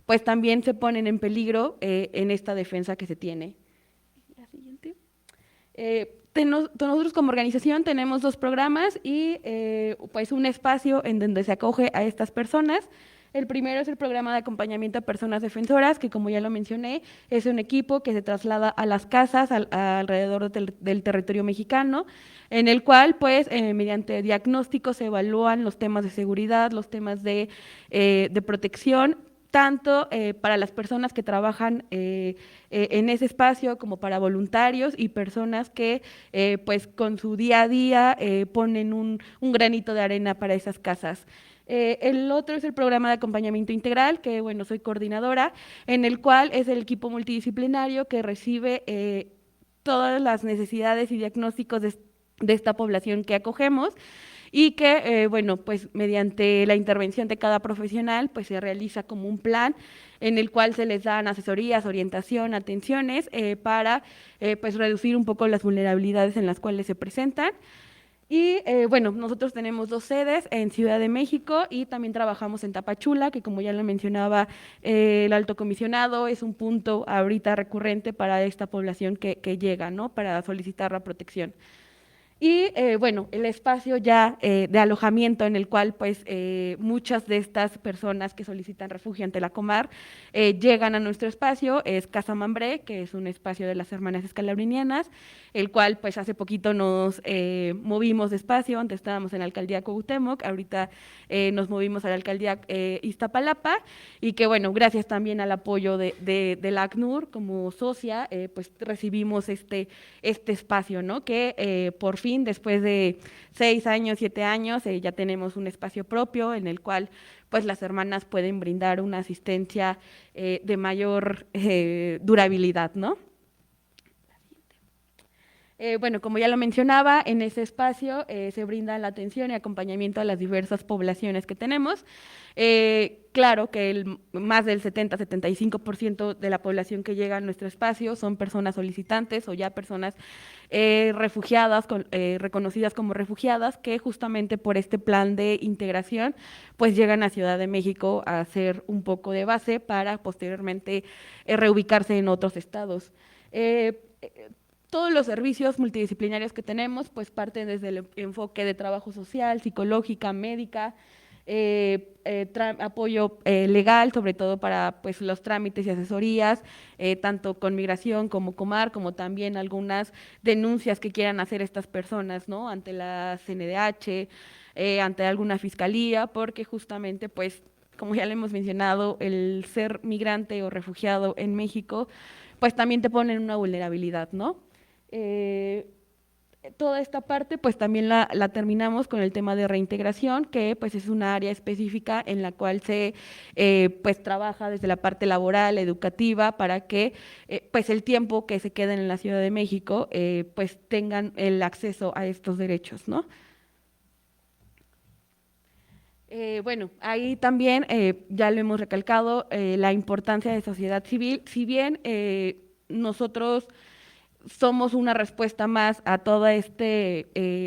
pues también se ponen en peligro en esta defensa que se tiene. La siguiente. Nosotros como organización tenemos 2 programas y pues un espacio en donde se acoge a estas personas. El primero es el programa de acompañamiento a personas defensoras, que como ya lo mencioné, es un equipo que se traslada a las casas alrededor del territorio mexicano, en el cual pues mediante diagnósticos se evalúan los temas de seguridad, los temas de protección, tanto para las personas que trabajan en ese espacio como para voluntarios y personas que pues con su día a día ponen un granito de arena para esas casas. El otro es el programa de acompañamiento integral, que bueno, soy coordinadora, en el cual es el equipo multidisciplinario que recibe todas las necesidades y diagnósticos de esta población que acogemos y que, bueno, pues mediante la intervención de cada profesional, pues se realiza como un plan en el cual se les dan asesorías, orientación, atenciones para, pues reducir un poco las vulnerabilidades en las cuales se presentan. Y bueno, nosotros tenemos 2 sedes en Ciudad de México y también trabajamos en Tapachula, que como ya lo mencionaba el alto comisionado, es un punto ahorita recurrente para esta población que llega, ¿no? Para solicitar la protección. Y bueno, el espacio ya de alojamiento en el cual pues muchas de estas personas que solicitan refugio ante la Comar llegan a nuestro espacio es Casa Mambré, que es un espacio de las hermanas escalabrinianas, el cual pues hace poquito nos movimos de espacio, antes estábamos en la alcaldía Cuauhtémoc, ahorita nos movimos a la alcaldía Iztapalapa y que bueno, gracias también al apoyo de la ACNUR como socia, pues recibimos este espacio, ¿no? Que por fin, después de 6 años, 7 años, ya tenemos un espacio propio en el cual pues las hermanas pueden brindar una asistencia de mayor durabilidad, ¿no? Bueno, como ya lo mencionaba, en ese espacio se brinda la atención y acompañamiento a las diversas poblaciones que tenemos. Claro que más del 70-75% de la población que llega a nuestro espacio son personas solicitantes o ya personas refugiadas, reconocidas como refugiadas, que justamente por este plan de integración, pues llegan a Ciudad de México a hacer un poco de base para posteriormente reubicarse en otros estados. Todos los servicios multidisciplinarios que tenemos, pues parten desde el enfoque de trabajo social, psicológica, médica, apoyo legal, sobre todo para pues los trámites y asesorías, tanto con migración como Comar, como también algunas denuncias que quieran hacer estas personas, ¿no? Ante la CNDH, ante alguna fiscalía, porque justamente pues como ya le hemos mencionado, el ser migrante o refugiado en México, pues también te pone en una vulnerabilidad, ¿no? Toda esta parte pues también la terminamos con el tema de reintegración, que pues es una área específica en la cual se pues trabaja desde la parte laboral, educativa, para que pues el tiempo que se queden en la Ciudad de México pues tengan el acceso a estos derechos, ¿no? Bueno, ahí también ya lo hemos recalcado, la importancia de sociedad civil, si bien nosotros somos una respuesta más a toda esta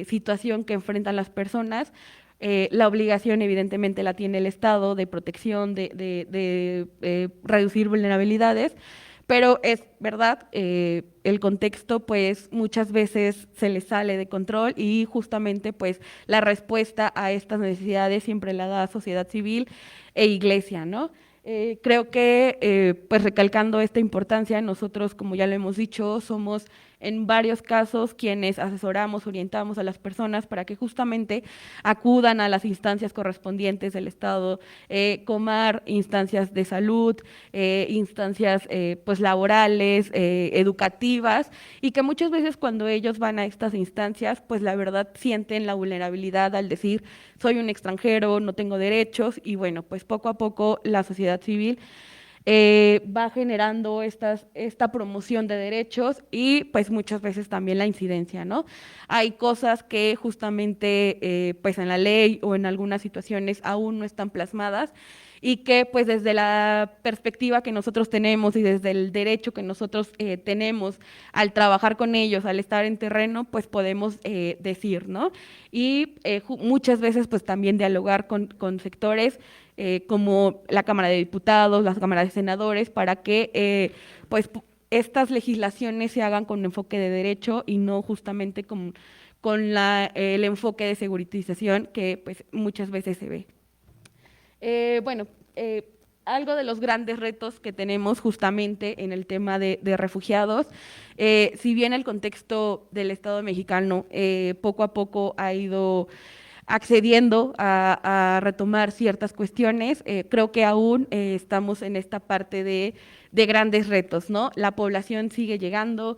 situación que enfrentan las personas. La obligación evidentemente la tiene el Estado de protección, de reducir vulnerabilidades, pero es verdad, el contexto pues muchas veces se le sale de control y justamente pues la respuesta a estas necesidades siempre la da sociedad civil e iglesia, ¿no? Creo que, pues recalcando esta importancia, nosotros, como ya lo hemos dicho, somos en varios casos quienes asesoramos, orientamos a las personas para que justamente acudan a las instancias correspondientes del Estado, Comar, instancias de salud, instancias pues laborales, educativas, y que muchas veces cuando ellos van a estas instancias, pues la verdad sienten la vulnerabilidad al decir, soy un extranjero, no tengo derechos, y bueno, pues poco a poco la sociedad civil va generando esta promoción de derechos y pues muchas veces también la incidencia, ¿no? Hay cosas que justamente pues en la ley o en algunas situaciones aún no están plasmadas y que pues desde la perspectiva que nosotros tenemos y desde el derecho que nosotros tenemos al trabajar con ellos, al estar en terreno, pues podemos decir, ¿no? Y muchas veces pues también dialogar con sectores como la Cámara de Diputados, las cámaras de senadores, para que pues estas legislaciones se hagan con enfoque de derecho y no justamente con el enfoque de seguritización que pues muchas veces se ve. Bueno, algo de los grandes retos que tenemos justamente en el tema de refugiados, si bien el contexto del Estado mexicano poco a poco ha ido accediendo a retomar ciertas cuestiones. Creo que aún estamos en esta parte de grandes retos, ¿no? La población sigue llegando,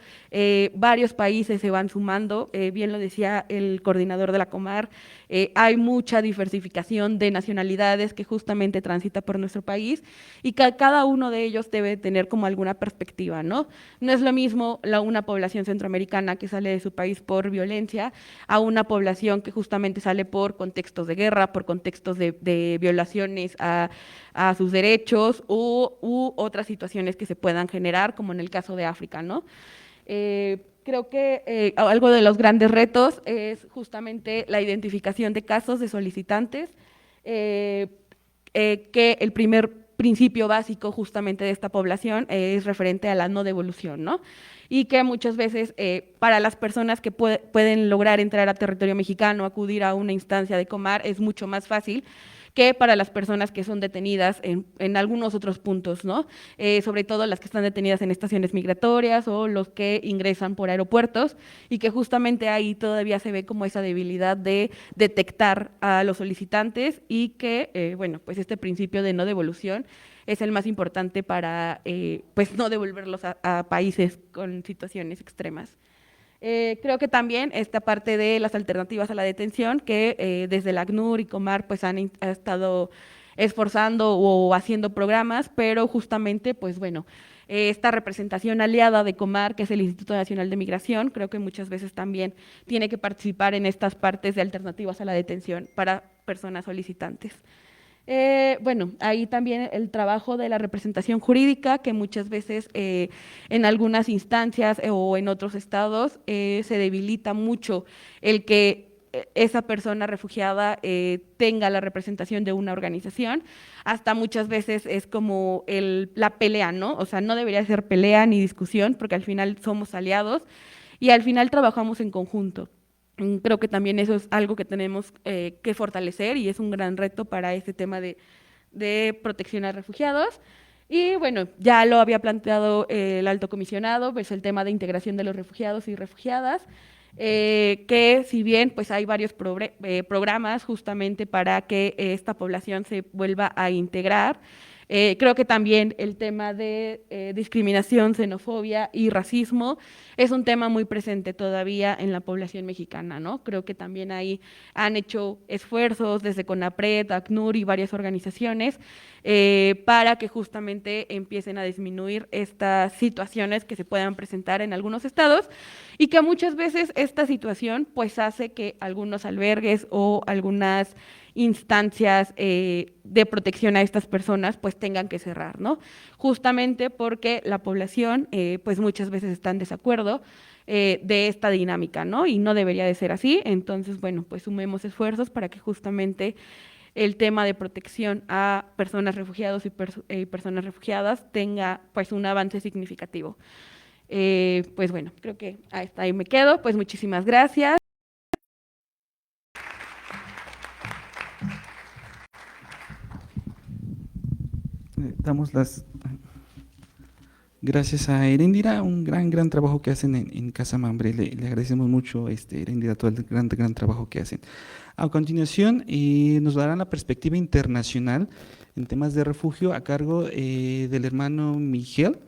varios países se van sumando, bien lo decía el coordinador de la Comar, hay mucha diversificación de nacionalidades que justamente transita por nuestro país y que cada uno de ellos debe tener como alguna perspectiva, ¿no? No es lo mismo una población centroamericana que sale de su país por violencia a una población que justamente sale por contextos de guerra, por contextos de violaciones a sus derechos u otras situaciones que se puedan generar, como en el caso de África, ¿no? Creo que algo de los grandes retos es justamente la identificación de casos de solicitantes, que el primer principio básico justamente de esta población es referente a la no devolución, ¿no? Y que muchas veces para las personas que pueden lograr entrar a territorio mexicano, acudir a una instancia de Comar, es mucho más fácil que para las personas que son detenidas en algunos otros puntos, ¿no? Sobre todo las que están detenidas en estaciones migratorias o los que ingresan por aeropuertos y que justamente ahí todavía se ve como esa debilidad de detectar a los solicitantes y que, bueno, pues este principio de no devolución es el más importante para, pues, no devolverlos a países con situaciones extremas. Creo que también esta parte de las alternativas a la detención, que desde la ACNUR y Comar pues han estado esforzando o haciendo programas, pero justamente, pues bueno, esta representación aliada de Comar, que es el Instituto Nacional de Migración, creo que muchas veces también tiene que participar en estas partes de alternativas a la detención para personas solicitantes. Bueno, ahí también el trabajo de la representación jurídica, que muchas veces en algunas instancias o en otros estados se debilita mucho el que esa persona refugiada tenga la representación de una organización, hasta muchas veces es como la pelea, ¿no? O sea, no debería ser pelea ni discusión, porque al final somos aliados y al final trabajamos en conjunto. Creo que también eso es algo que tenemos que fortalecer y es un gran reto para este tema de protección a refugiados. Y bueno, ya lo había planteado el alto comisionado, pues el tema de integración de los refugiados y refugiadas, que si bien pues hay varios programas justamente para que esta población se vuelva a integrar, creo que también el tema de discriminación, xenofobia y racismo es un tema muy presente todavía en la población mexicana, ¿no? Creo que también ahí han hecho esfuerzos desde CONAPRED, ACNUR y varias organizaciones para que justamente empiecen a disminuir estas situaciones que se puedan presentar en algunos estados y que muchas veces esta situación pues hace que algunos albergues o algunas instancias de protección a estas personas pues tengan que cerrar, ¿no? Justamente porque la población pues muchas veces está en desacuerdo de esta dinámica, ¿no? Y no debería de ser así, entonces, bueno, pues sumemos esfuerzos para que justamente el tema de protección a personas refugiadas y personas refugiadas tenga pues un avance significativo. Pues bueno, creo que hasta ahí me quedo, pues muchísimas gracias. Damos las gracias a Heréndira, un gran trabajo que hacen en Casa Mambré. Le agradecemos mucho, Heréndira, todo el gran trabajo que hacen. A continuación, nos darán la perspectiva internacional en temas de refugio a cargo del hermano Miguel.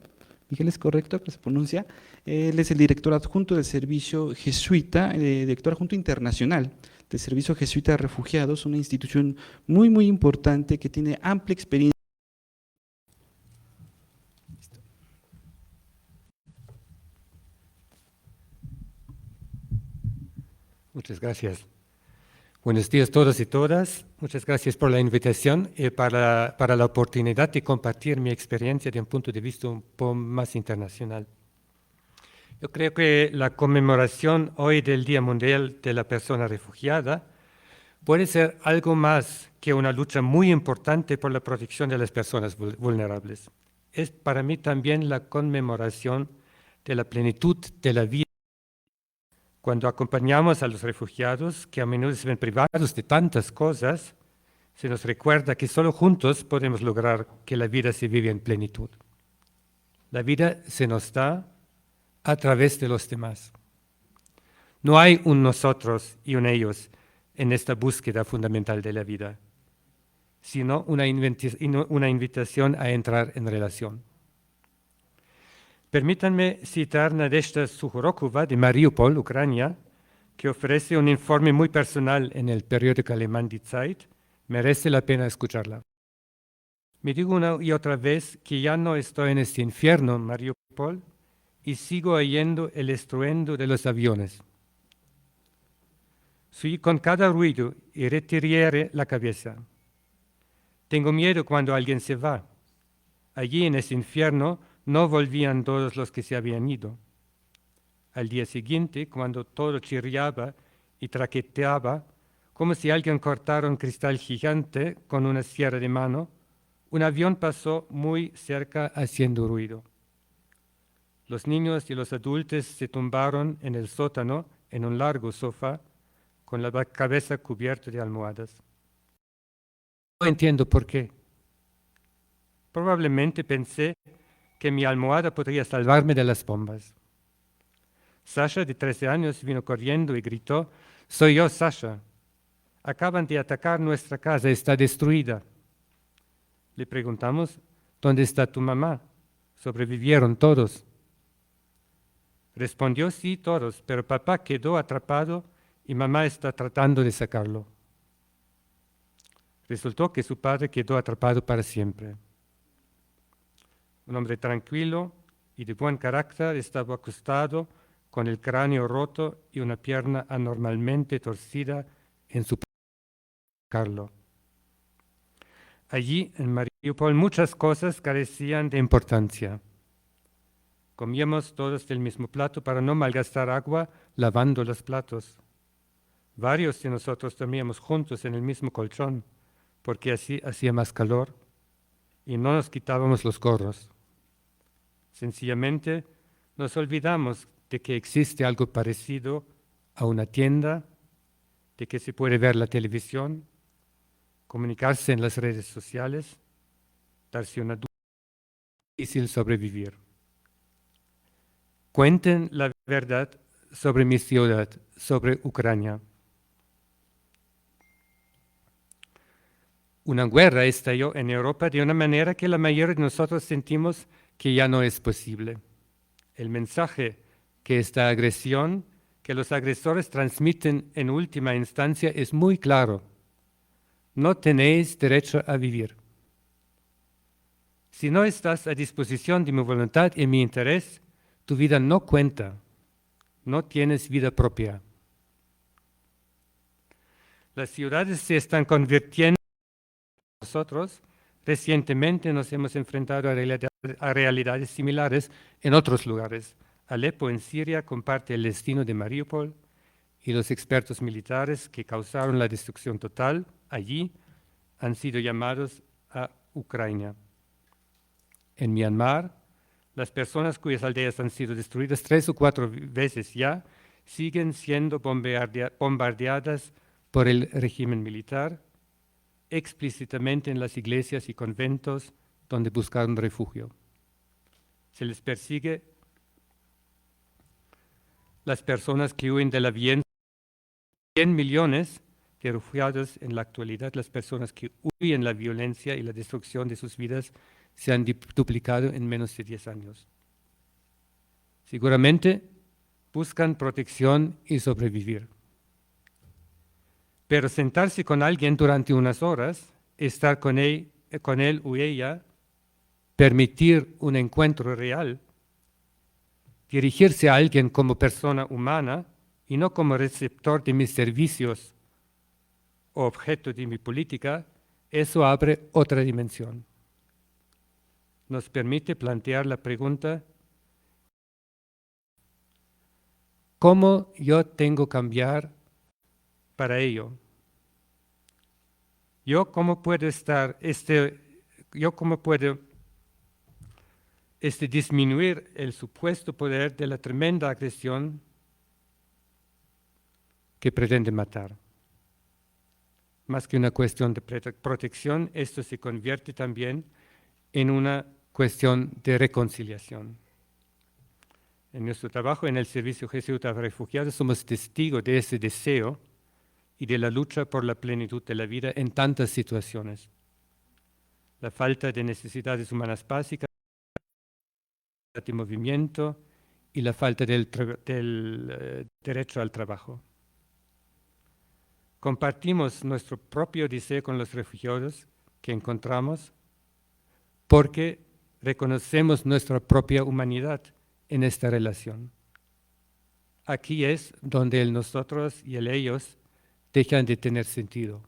Miguel, ¿es correcto que se pronuncia? Él es el director adjunto del Servicio Jesuita, director adjunto internacional del Servicio Jesuita de Refugiados, una institución muy importante que tiene amplia experiencia. Muchas gracias. Buenos días a todos y todas. Muchas gracias por la invitación y para la oportunidad de compartir mi experiencia de un punto de vista un poco más internacional. Yo creo que la conmemoración hoy del Día Mundial de la Persona Refugiada puede ser algo más que una lucha muy importante por la protección de las personas vulnerables. Es para mí también la conmemoración de la plenitud de la vida. Cuando acompañamos a los refugiados, que a menudo se ven privados de tantas cosas, se nos recuerda que solo juntos podemos lograr que la vida se vive en plenitud. La vida se nos da a través de los demás. No hay un nosotros y un ellos, en esta búsqueda fundamental de la vida, sino una invitación a entrar en relación. Permítanme citar Nadezhda Sukhorokova de Mariupol, Ucrania, que ofrece un informe muy personal en el periódico alemán Die Zeit. Merece la pena escucharla. Me digo una y otra vez que ya no estoy en este infierno, Mariupol, y sigo oyendo el estruendo de los aviones. Soy con cada ruido y retiriere la cabeza. Tengo miedo cuando alguien se va. Allí en ese infierno no volvían todos los que se habían ido. Al día siguiente, cuando todo chirriaba y traqueteaba, como si alguien cortara un cristal gigante con una sierra de mano, un avión pasó muy cerca haciendo ruido. Los niños y los adultos se tumbaron en el sótano en un largo sofá con la cabeza cubierta de almohadas. No entiendo por qué. Probablemente pensé que mi almohada podría salvarme de las bombas. Sasha, de 13 años, vino corriendo y gritó: «Soy yo, Sasha. Acaban de atacar nuestra casa, está destruida». Le preguntamos: «¿Dónde está tu mamá? ¿Sobrevivieron todos?» Respondió: «Sí, todos, pero papá quedó atrapado y mamá está tratando de sacarlo». Resultó que su padre quedó atrapado para siempre. Un hombre tranquilo y de buen carácter estaba acostado con el cráneo roto y una pierna anormalmente torcida en su Carlo. Allí, en Mariupol, muchas cosas carecían de importancia. Comíamos todos del mismo plato para no malgastar agua lavando los platos. Varios de nosotros dormíamos juntos en el mismo colchón, porque así hacía más calor, y no nos quitábamos los gorros. Sencillamente nos olvidamos de que existe algo parecido a una tienda, de que se puede ver la televisión, comunicarse en las redes sociales, darse una duda, difícil sobrevivir. Cuenten la verdad sobre mi ciudad, sobre Ucrania. Una guerra estalló en Europa de una manera que la mayoría de nosotros sentimos que ya no es posible. El mensaje que esta agresión, que los agresores transmiten en última instancia es muy claro. No tenéis derecho a vivir. Si no estás a disposición de mi voluntad y mi interés, tu vida no cuenta. No tienes vida propia. Las ciudades se están convirtiendo en nosotros. Recientemente nos hemos enfrentado a realidades similares en otros lugares. Alepo en Siria comparte el destino de Mariupol y los expertos militares que causaron la destrucción total allí han sido llamados a Ucrania. En Myanmar, las personas cuyas aldeas han sido destruidas 3 o 4 veces ya siguen siendo bombardeadas por el régimen militar, explícitamente en las iglesias y conventos donde buscaron refugio. Se les persigue las personas que huyen de la violencia. 100 millones de refugiados en la actualidad, las personas que huyen la violencia y la destrucción de sus vidas se han duplicado en menos de 10 años. Seguramente buscan protección y sobrevivir. Pero sentarse con alguien durante unas horas, estar con él o ella, permitir un encuentro real, dirigirse a alguien como persona humana y no como receptor de mis servicios o objeto de mi política, eso abre otra dimensión. Nos permite plantear la pregunta: ¿cómo yo tengo que cambiar para ello? ¿Cómo puedo disminuir el supuesto poder de la tremenda agresión que pretende matar? Más que una cuestión de protección, esto se convierte también en una cuestión de reconciliación. En nuestro trabajo en el Servicio Jesuita de Refugiados somos testigos de ese deseo y de la lucha por la plenitud de la vida en tantas situaciones. La falta de necesidades humanas básicas, de movimiento y la falta del derecho al trabajo. Compartimos nuestro propio deseo con los refugiados que encontramos porque reconocemos nuestra propia humanidad en esta relación. Aquí es donde el nosotros y el ellos dejan de tener sentido.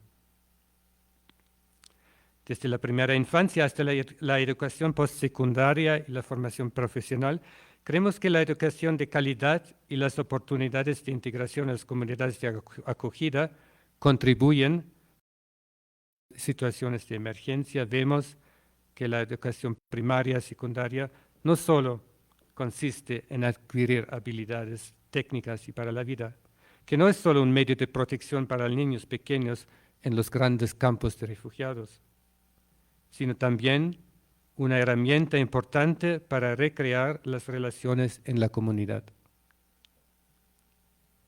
Desde la primera infancia hasta la educación postsecundaria y la formación profesional, creemos que la educación de calidad y las oportunidades de integración en las comunidades de acogida contribuyen a situaciones de emergencia. Vemos que la educación primaria y secundaria no solo consiste en adquirir habilidades técnicas y para la vida, que no es solo un medio de protección para niños pequeños en los grandes campos de refugiados, sino también una herramienta importante para recrear las relaciones en la comunidad.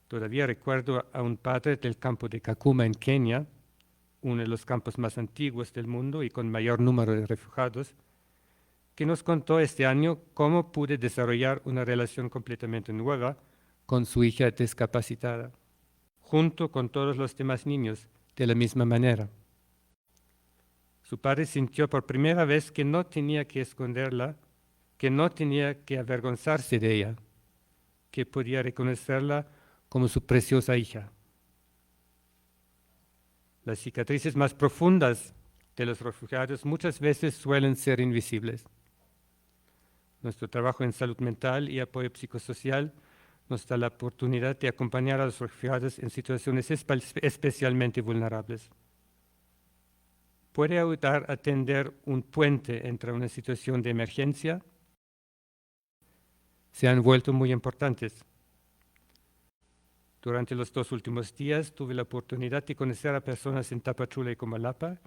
Todavía recuerdo a un padre del campo de Kakuma en Kenia, uno de los campos más antiguos del mundo y con mayor número de refugiados, que nos contó este año cómo pude desarrollar una relación completamente nueva con su hija discapacitada, junto con todos los demás niños, de la misma manera. Su padre sintió por primera vez que no tenía que esconderla, que no tenía que avergonzarse de ella, que podía reconocerla como su preciosa hija. Las cicatrices más profundas de los refugiados muchas veces suelen ser invisibles. Nuestro trabajo en salud mental y apoyo psicosocial nos da la oportunidad de acompañar a los refugiados en situaciones especialmente vulnerables. Puede ayudar a tender un puente entre una situación de emergencia. Se han vuelto muy importantes. Durante los 2 últimos días tuve la oportunidad de conocer a personas en Tapachula y Comalapa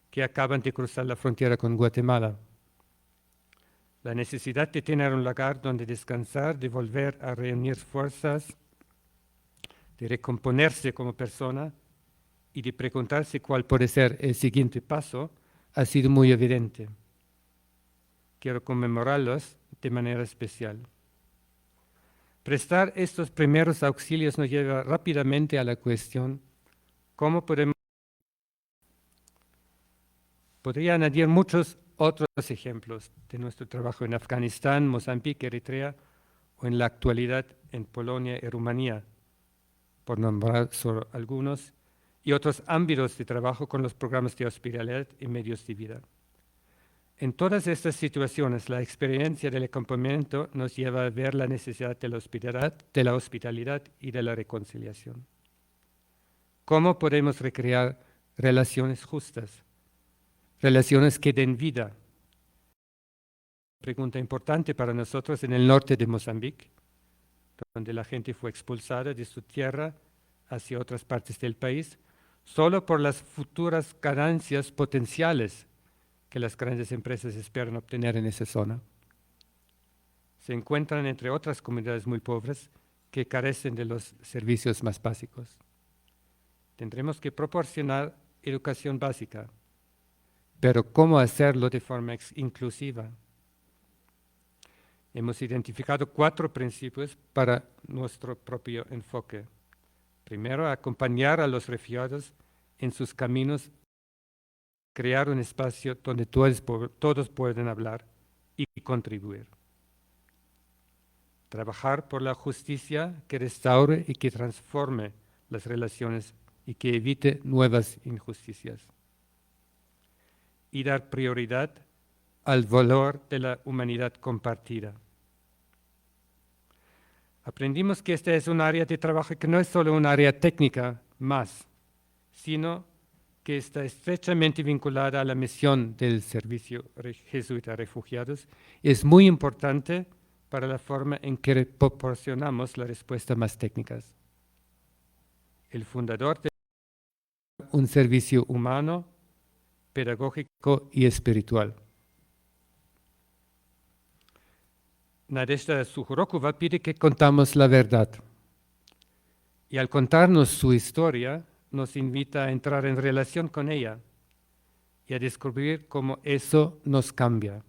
que acaban de cruzar la frontera con Guatemala. La necesidad de tener un lugar donde descansar, de volver a reunir fuerzas, de recomponerse como persona y de preguntarse cuál puede ser el siguiente paso, ha sido muy evidente. Quiero conmemorarlos de manera especial. Prestar estos primeros auxilios nos lleva rápidamente a la cuestión, ¿cómo podemos? Podría añadir muchos otros ejemplos de nuestro trabajo en Afganistán, Mozambique, Eritrea o en la actualidad en Polonia y Rumanía, por nombrar solo algunos, y otros ámbitos de trabajo con los programas de hospitalidad y medios de vida. En todas estas situaciones, la experiencia del acompañamiento nos lleva a ver la necesidad de la hospitalidad y de la reconciliación. ¿Cómo podemos recrear relaciones justas? Relaciones que den vida. Pregunta importante para nosotros en el norte de Mozambique, donde la gente fue expulsada de su tierra hacia otras partes del país, solo por las futuras ganancias potenciales que las grandes empresas esperan obtener en esa zona. Se encuentran entre otras comunidades muy pobres que carecen de los servicios más básicos. Tendremos que proporcionar educación básica, pero ¿cómo hacerlo de forma inclusiva? Hemos identificado 4 principios para nuestro propio enfoque. Primero, acompañar a los refugiados en sus caminos, crear un espacio donde todos pueden hablar y contribuir. Trabajar por la justicia que restaure y que transforme las relaciones y que evite nuevas injusticias. Y dar prioridad al valor de la humanidad compartida. Aprendimos que esta es un área de trabajo que no es solo un área técnica más, sino que está estrechamente vinculada a la misión del Servicio Jesuita a Refugiados. Es muy importante para la forma en que proporcionamos las respuestas más técnicas. El fundador de un servicio humano, pedagógico y espiritual. Nadezhda Sukhorokova pide que contamos la verdad. Y al contarnos su historia, nos invita a entrar en relación con ella y a descubrir cómo eso nos cambia.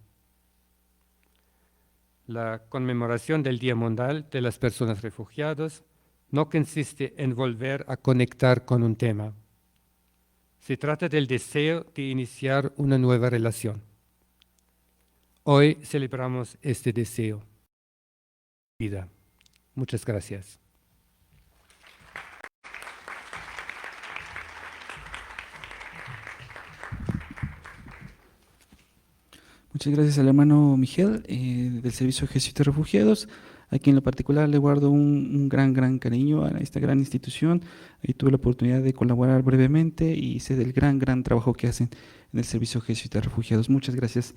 La conmemoración del Día Mundial de las Personas Refugiadas no consiste en volver a conectar con un tema. Se trata del deseo de iniciar una nueva relación. Hoy celebramos este deseo. Vida. Muchas gracias. Muchas gracias al hermano Miguel del Servicio Jesuita de Refugiados, a quien en lo particular le guardo un gran cariño a esta gran institución. Ahí tuve la oportunidad de colaborar brevemente y sé del gran trabajo que hacen en el Servicio Jesuita de Refugiados. Muchas gracias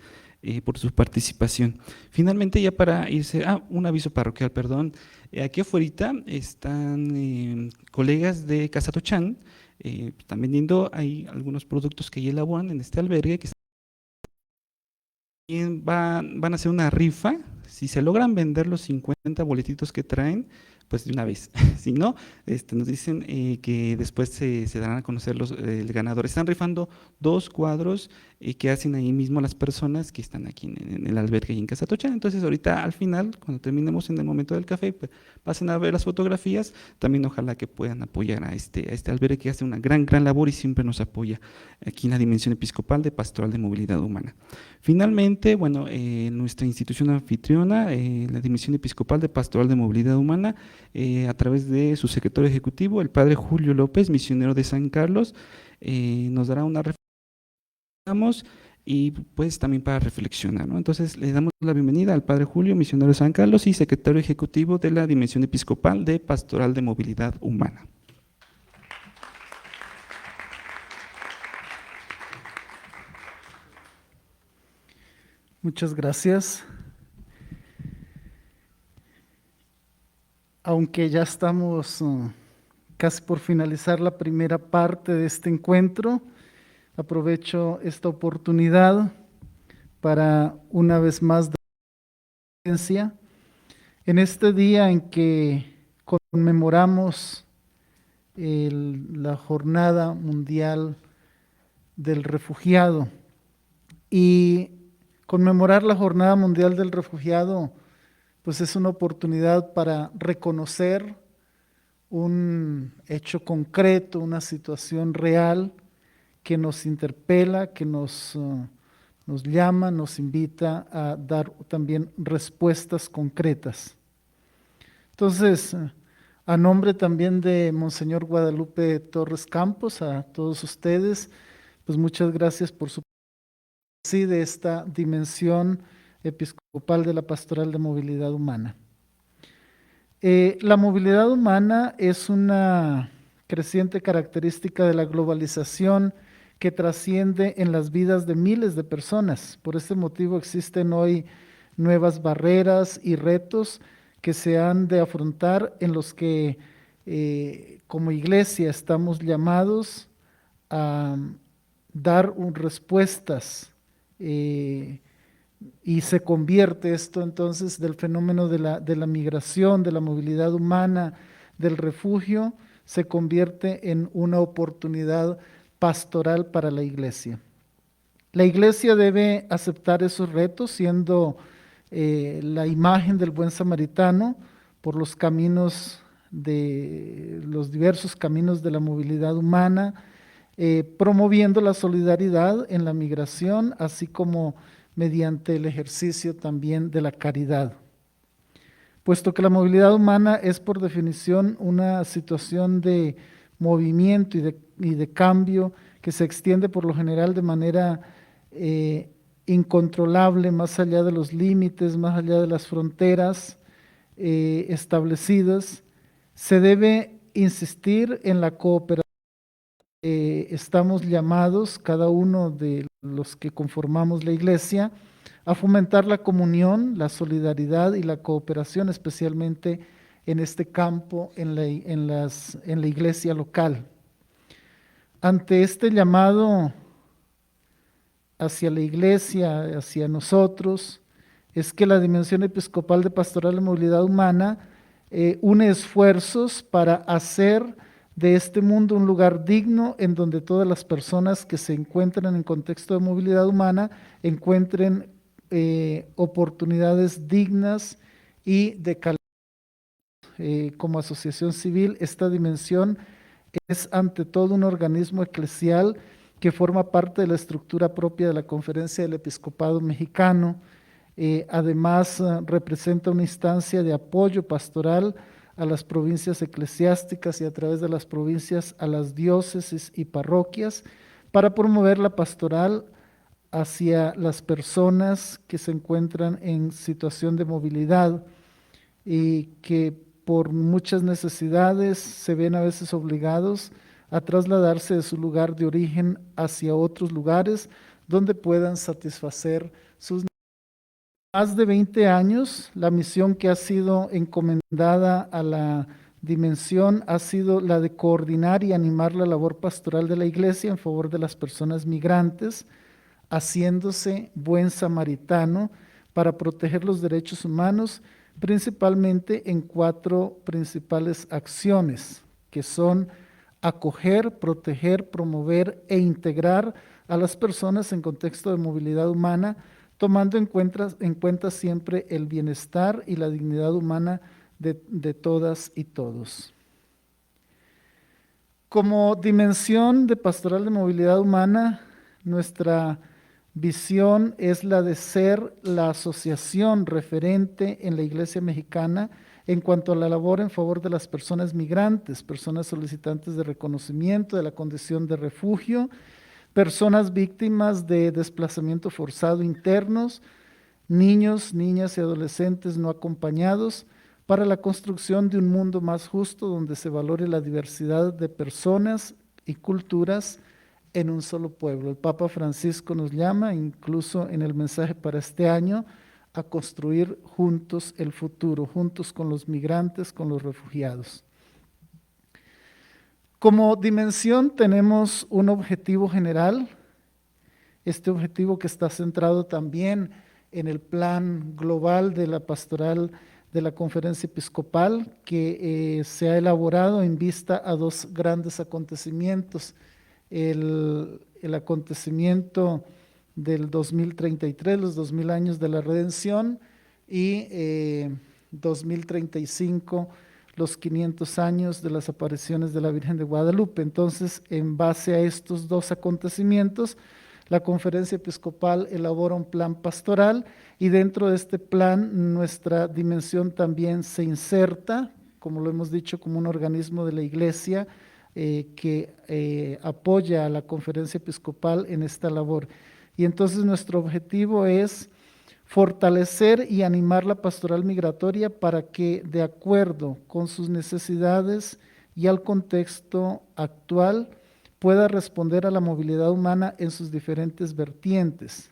por su participación. Finalmente, ya para irse, un aviso parroquial, perdón. Aquí afuera están colegas de Casa Tochán, están vendiendo ahí algunos productos que ellos elaboran en este albergue, que van a hacer una rifa. Si se logran vender los 50 boletitos que traen, pues de una vez. Si no, nos dicen que después se darán a conocer el ganador. Están rifando 2 cuadros que hacen ahí mismo las personas que están aquí en el albergue y en Casa Tochán. Entonces ahorita al final, cuando terminemos en el momento del café, pues, pasen a ver las fotografías. También ojalá que puedan apoyar a este albergue que hace una gran labor y siempre nos apoya aquí en la Dimensión Episcopal de Pastoral de Movilidad Humana. Finalmente, bueno, nuestra institución anfitriona, la Dimensión Episcopal de Pastoral de Movilidad Humana, a través de su secretario ejecutivo, el padre Julio López, misionero de San Carlos, nos dará una reflexión y pues también para reflexionar, ¿no? Entonces le damos la bienvenida al padre Julio, misionero de San Carlos y secretario ejecutivo de la Dimensión Episcopal de Pastoral de Movilidad Humana. Muchas gracias. Aunque ya estamos casi por finalizar la primera parte de este encuentro, aprovecho esta oportunidad para una vez más dar presencia en este día en que conmemoramos la Jornada Mundial del Refugiado. Y conmemorar la Jornada Mundial del Refugiado pues es una oportunidad para reconocer un hecho concreto, una situación real que nos interpela, que nos llama, nos invita a dar también respuestas concretas. Entonces, a nombre también de Monseñor Guadalupe Torres Campos, a todos ustedes, pues muchas gracias por su participación de esta dimensión episcopal de la Pastoral de Movilidad Humana. La movilidad humana es una creciente característica de la globalización que trasciende en las vidas de miles de personas. Por este motivo existen hoy nuevas barreras y retos que se han de afrontar, en los que como iglesia estamos llamados a dar respuestas, y se convierte esto entonces del fenómeno de la migración, de la movilidad humana, del refugio, se convierte en una oportunidad pastoral para la iglesia. La iglesia debe aceptar esos retos, siendo la imagen del buen samaritano por los caminos los diversos caminos de la movilidad humana, promoviendo la solidaridad en la migración, así como mediante el ejercicio también de la caridad. Puesto que la movilidad humana es por definición una situación de movimiento y de cambio que se extiende por lo general de manera incontrolable, más allá de los límites, más allá de las fronteras establecidas, se debe insistir en la cooperación. Estamos llamados, cada uno de los que conformamos la iglesia, a fomentar la comunión, la solidaridad y la cooperación, especialmente en este campo, en la iglesia local. Ante este llamado hacia la iglesia, hacia nosotros, es que la Dimensión Episcopal de Pastoral de Movilidad Humana une esfuerzos para hacer de este mundo un lugar digno en donde todas las personas que se encuentran en contexto de movilidad humana encuentren oportunidades dignas y de calidad. Como asociación civil, esta dimensión es ante todo un organismo eclesial que forma parte de la estructura propia de la Conferencia del Episcopado Mexicano. Además, representa una instancia de apoyo pastoral a las provincias eclesiásticas y a través de las provincias a las diócesis y parroquias para promover la pastoral hacia las personas que se encuentran en situación de movilidad y que por muchas necesidades se ven a veces obligados a trasladarse de su lugar de origen hacia otros lugares donde puedan satisfacer sus necesidades. Más de 20 años, la misión que ha sido encomendada a la dimensión ha sido la de coordinar y animar la labor pastoral de la Iglesia en favor de las personas migrantes, haciéndose buen samaritano para proteger los derechos humanos, principalmente en 4 principales acciones, que son acoger, proteger, promover e integrar a las personas en contexto de movilidad humana, tomando en cuenta siempre el bienestar y la dignidad humana de todas y todos. Como dimensión de pastoral de movilidad humana, nuestra visión es la de ser la asociación referente en la Iglesia mexicana en cuanto a la labor en favor de las personas migrantes, personas solicitantes de reconocimiento de la condición de refugio, personas víctimas de desplazamiento forzado internos, niños, niñas y adolescentes no acompañados, para la construcción de un mundo más justo donde se valore la diversidad de personas y culturas en un solo pueblo. El Papa Francisco nos llama, incluso en el mensaje para este año, a construir juntos el futuro, juntos con los migrantes, con los refugiados. Como dimensión tenemos un objetivo general, este objetivo que está centrado también en el plan global de la pastoral de la Conferencia Episcopal, que se ha elaborado en vista a 2 grandes acontecimientos. El acontecimiento del 2033, los 2000 años de la redención, y 2035, los 500 años de las apariciones de la Virgen de Guadalupe. Entonces, en base a estos 2 acontecimientos, la Conferencia Episcopal elabora un plan pastoral y dentro de este plan nuestra dimensión también se inserta, como lo hemos dicho, como un organismo de la Iglesia que apoya a la Conferencia Episcopal en esta labor. Y entonces nuestro objetivo es fortalecer y animar la pastoral migratoria para que, de acuerdo con sus necesidades y al contexto actual, pueda responder a la movilidad humana en sus diferentes vertientes.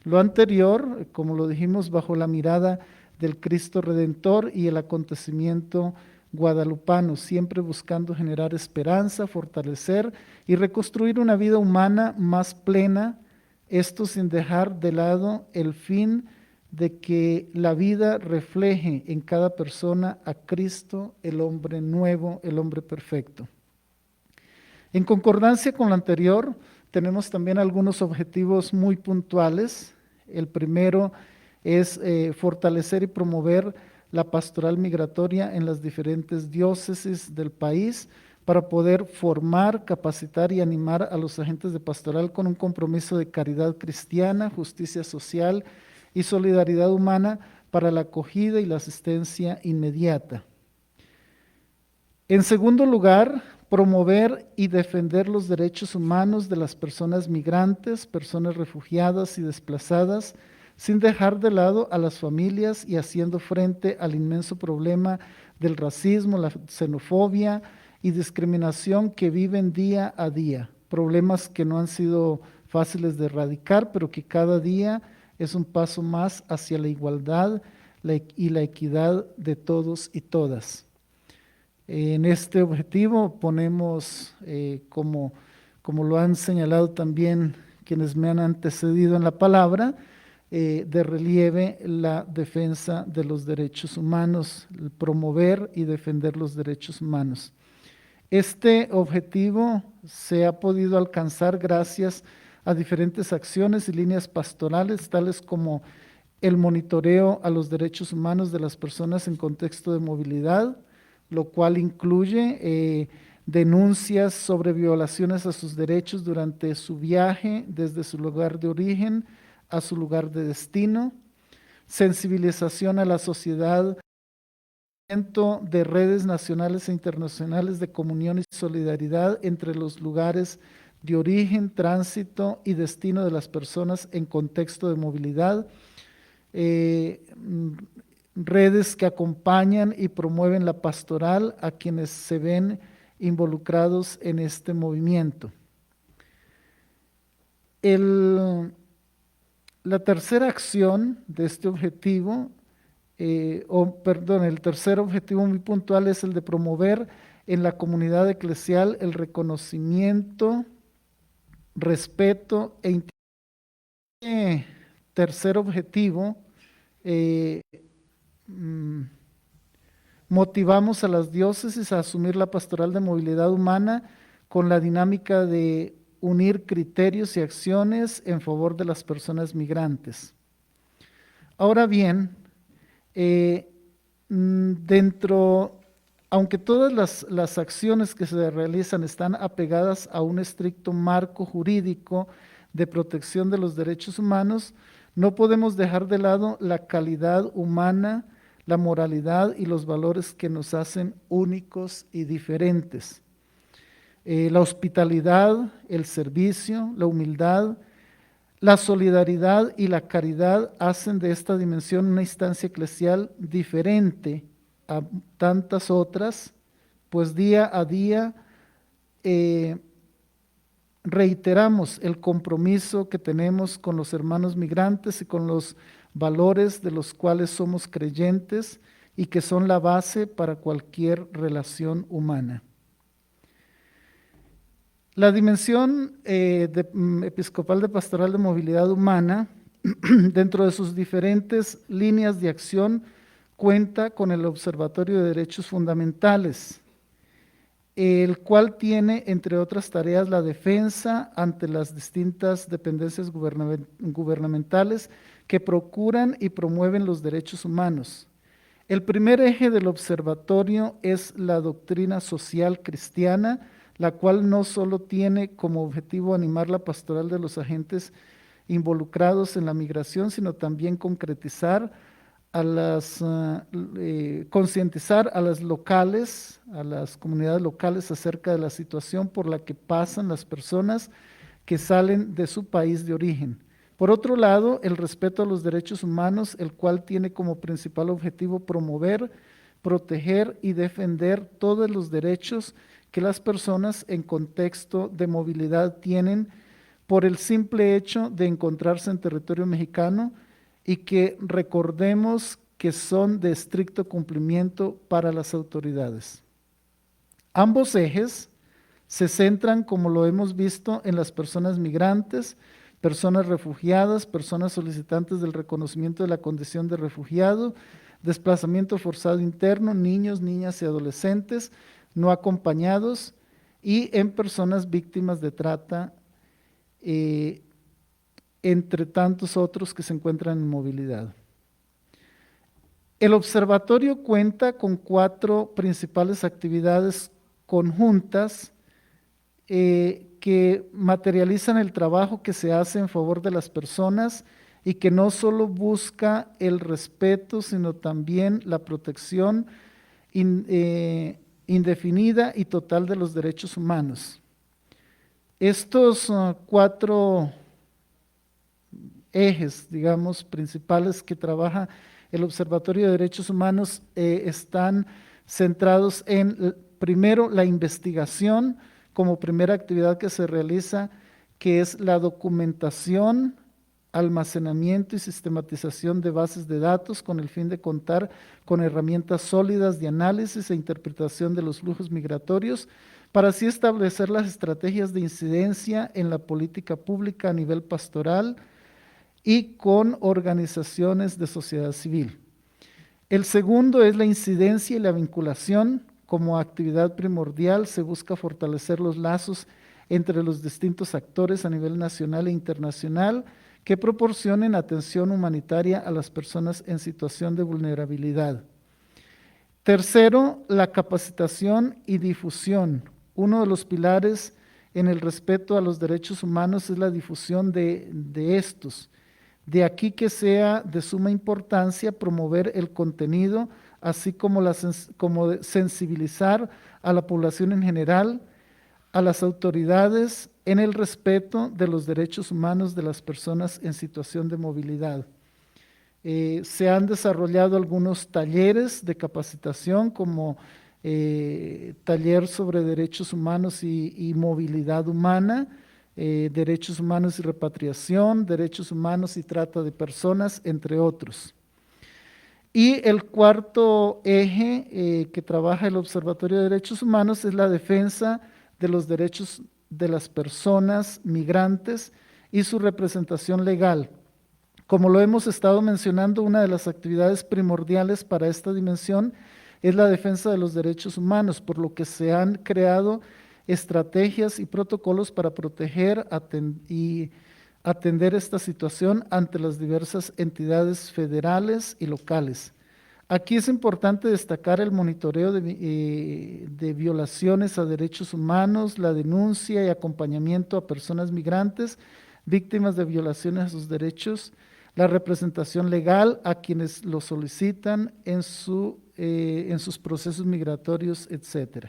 Lo anterior, como lo dijimos, bajo la mirada del Cristo Redentor y el acontecimiento guadalupano, siempre buscando generar esperanza, fortalecer y reconstruir una vida humana más plena, esto sin dejar de lado el fin de que la vida refleje en cada persona a Cristo, el hombre nuevo, el hombre perfecto. En concordancia con lo anterior, tenemos también algunos objetivos muy puntuales. El primero es fortalecer y promover la pastoral migratoria en las diferentes diócesis del país para poder formar, capacitar y animar a los agentes de pastoral con un compromiso de caridad cristiana, justicia social y solidaridad humana para la acogida y la asistencia inmediata. En segundo lugar, promover y defender los derechos humanos de las personas migrantes, personas refugiadas y desplazadas, sin dejar de lado a las familias y haciendo frente al inmenso problema del racismo, la xenofobia y discriminación que viven día a día. Problemas que no han sido fáciles de erradicar, pero que cada día es un paso más hacia la igualdad y la equidad de todos y todas. En este objetivo ponemos, como lo han señalado también quienes me han antecedido en la palabra, de relieve la defensa de los derechos humanos, el promover y defender los derechos humanos. Este objetivo se ha podido alcanzar gracias a diferentes acciones y líneas pastorales, tales como el monitoreo a los derechos humanos de las personas en contexto de movilidad, lo cual incluye denuncias sobre violaciones a sus derechos durante su viaje desde su lugar de origen a su lugar de destino, sensibilización a la sociedad, de redes nacionales e internacionales de comunión y solidaridad entre los lugares de origen, tránsito y destino de las personas en contexto de movilidad, redes que acompañan y promueven la pastoral a quienes se ven involucrados en este movimiento. La tercera acción de este objetivo, el tercer objetivo muy puntual es el de promover en la comunidad eclesial el reconocimiento, respeto e integración. Tercer objetivo, motivamos a las diócesis a asumir la pastoral de movilidad humana con la dinámica de unir criterios y acciones en favor de las personas migrantes. Ahora bien, aunque todas las acciones que se realizan están apegadas a un estricto marco jurídico de protección de los derechos humanos, no podemos dejar de lado la calidad humana, la moralidad y los valores que nos hacen únicos y diferentes. La hospitalidad, el servicio, la humildad, la solidaridad y la caridad hacen de esta dimensión una instancia eclesial diferente a tantas otras, pues día a día reiteramos el compromiso que tenemos con los hermanos migrantes y con los valores de los cuales somos creyentes y que son la base para cualquier relación humana. La dimensión episcopal de pastoral de movilidad humana, dentro de sus diferentes líneas de acción, cuenta con el Observatorio de Derechos Fundamentales, el cual tiene, entre otras tareas, la defensa ante las distintas dependencias gubernamentales que procuran y promueven los derechos humanos. El primer eje del observatorio es la doctrina social cristiana, la cual no solo tiene como objetivo animar la pastoral de los agentes involucrados en la migración, sino también concretizar concientizar a las locales, a las comunidades locales acerca de la situación por la que pasan las personas que salen de su país de origen. Por otro lado, el respeto a los derechos humanos, el cual tiene como principal objetivo promover, proteger y defender todos los derechos que las personas en contexto de movilidad tienen por el simple hecho de encontrarse en territorio mexicano y que recordemos que son de estricto cumplimiento para las autoridades. Ambos ejes se centran, como lo hemos visto, en las personas migrantes, personas refugiadas, personas solicitantes del reconocimiento de la condición de refugiado, desplazamiento forzado interno, niños, niñas y adolescentes no acompañados y en personas víctimas de trata, entre tantos otros que se encuentran en movilidad. El observatorio cuenta con 4 principales actividades conjuntas que materializan el trabajo que se hace en favor de las personas y que no solo busca el respeto, sino también la protección indefinida y total de los derechos humanos. Estos 4 ejes, digamos, principales que trabaja el Observatorio de Derechos Humanos están centrados en, primero, la investigación como primera actividad que se realiza, que es la documentación, almacenamiento y sistematización de bases de datos con el fin de contar con herramientas sólidas de análisis e interpretación de los flujos migratorios, para así establecer las estrategias de incidencia en la política pública a nivel pastoral y con organizaciones de sociedad civil. El segundo es la incidencia y la vinculación como actividad primordial se busca fortalecer los lazos entre los distintos actores a nivel nacional e internacional que proporcionen atención humanitaria a las personas en situación de vulnerabilidad. Tercero, la capacitación y difusión. Uno de los pilares en el respeto a los derechos humanos es la difusión de estos. De aquí que sea de suma importancia promover el contenido, así como, como sensibilizar a la población en general, a las autoridades en el respeto de los derechos humanos de las personas en situación de movilidad. Se han desarrollado algunos talleres de capacitación como taller sobre derechos humanos y movilidad humana, derechos humanos y repatriación, derechos humanos y trata de personas, entre otros. Y el cuarto eje que trabaja el Observatorio de Derechos Humanos es la defensa de los derechos de las personas migrantes y su representación legal. Como lo hemos estado mencionando, una de las actividades primordiales para esta dimensión es la defensa de los derechos humanos, por lo que se han creado estrategias y protocolos para proteger y atender esta situación ante las diversas entidades federales y locales. Aquí es importante destacar el monitoreo de violaciones a derechos humanos, la denuncia y acompañamiento a personas migrantes, víctimas de violaciones a sus derechos, la representación legal a quienes lo solicitan en sus procesos migratorios, etc.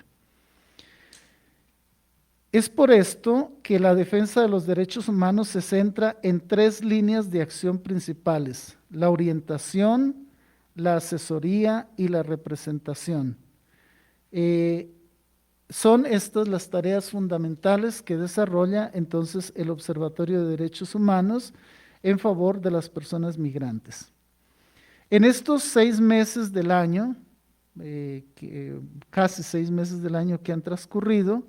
Es por esto que la defensa de los derechos humanos se centra en 3 líneas de acción principales: la orientación, la asesoría y la representación. Son estas las tareas fundamentales que desarrolla entonces el Observatorio de Derechos Humanos en favor de las personas migrantes. En estos 6 meses del año, casi 6 meses del año que han transcurrido,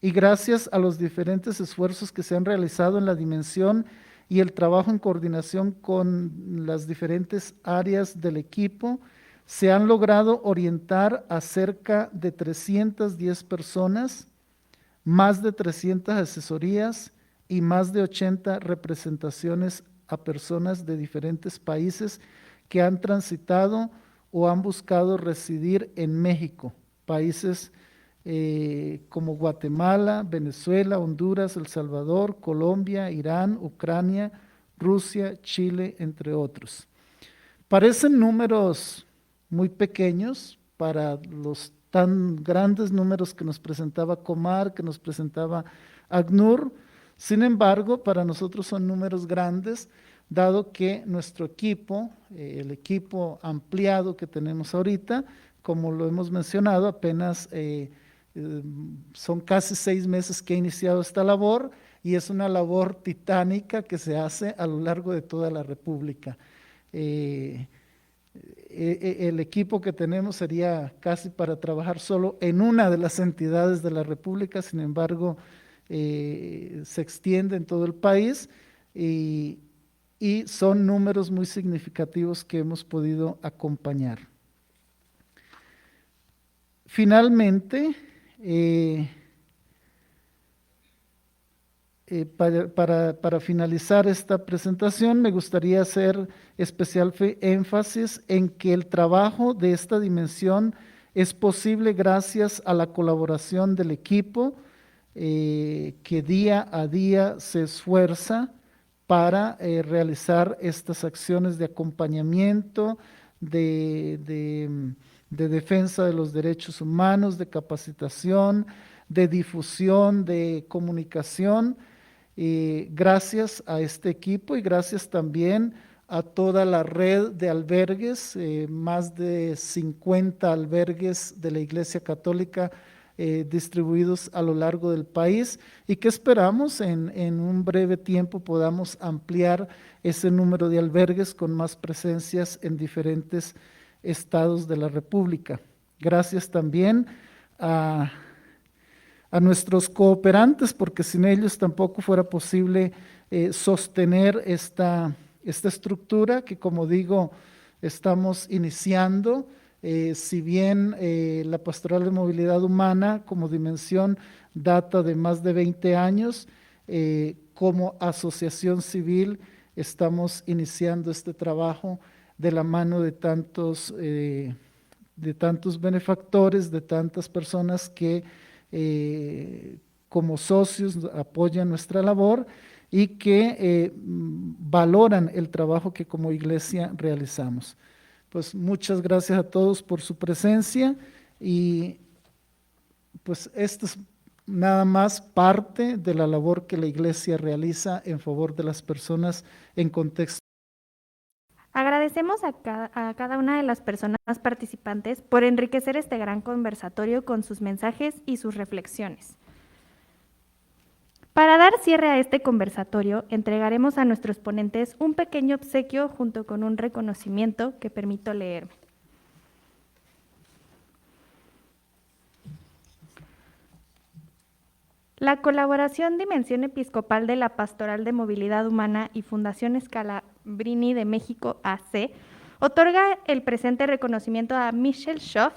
y gracias a los diferentes esfuerzos que se han realizado en la dimensión y el trabajo en coordinación con las diferentes áreas del equipo, se han logrado orientar a cerca de 310 personas, más de 300 asesorías y más de 80 representaciones a personas de diferentes países que han transitado o han buscado residir en México, países como Guatemala, Venezuela, Honduras, El Salvador, Colombia, Irán, Ucrania, Rusia, Chile, entre otros. Parecen números muy pequeños para los tan grandes números que nos presentaba Comar, que nos presentaba ACNUR. Sin embargo, para nosotros son números grandes, dado que nuestro equipo, el equipo ampliado que tenemos ahorita, como lo hemos mencionado, apenas son casi 6 meses que ha iniciado esta labor y es una labor titánica que se hace a lo largo de toda la República. El equipo que tenemos sería casi para trabajar solo en una de las entidades de la República, sin embargo, se extiende en todo el país y son números muy significativos que hemos podido acompañar. Finalmente, para finalizar esta presentación, me gustaría hacer especial énfasis en que el trabajo de esta dimensión es posible gracias a la colaboración del equipo que día a día se esfuerza para realizar estas acciones de acompañamiento, de defensa de los derechos humanos, de capacitación, de difusión, de comunicación, gracias a este equipo y gracias también a toda la red de albergues, más de 50 albergues de la Iglesia Católica distribuidos a lo largo del país y que esperamos en un breve tiempo podamos ampliar ese número de albergues con más presencias en diferentes estados de la República. Gracias también a nuestros cooperantes, porque sin ellos tampoco fuera posible sostener esta estructura que, como digo, estamos iniciando. Si bien la Pastoral de Movilidad Humana como dimensión data de más de 20 años, como asociación civil estamos iniciando este trabajo de la mano de tantos benefactores, de tantas personas que como socios apoyan nuestra labor y que valoran el trabajo que como iglesia realizamos. Pues muchas gracias a todos por su presencia y pues esto es nada más parte de la labor que la iglesia realiza en favor de las personas en contexto. Agradecemos a cada una de las personas participantes por enriquecer este gran conversatorio con sus mensajes y sus reflexiones. Para dar cierre a este conversatorio, entregaremos a nuestros ponentes un pequeño obsequio junto con un reconocimiento que permito leerme. La colaboración Dimensión Episcopal de la Pastoral de Movilidad Humana y Fundación Scalabrini de México AC otorga el presente reconocimiento a Michelle Schoff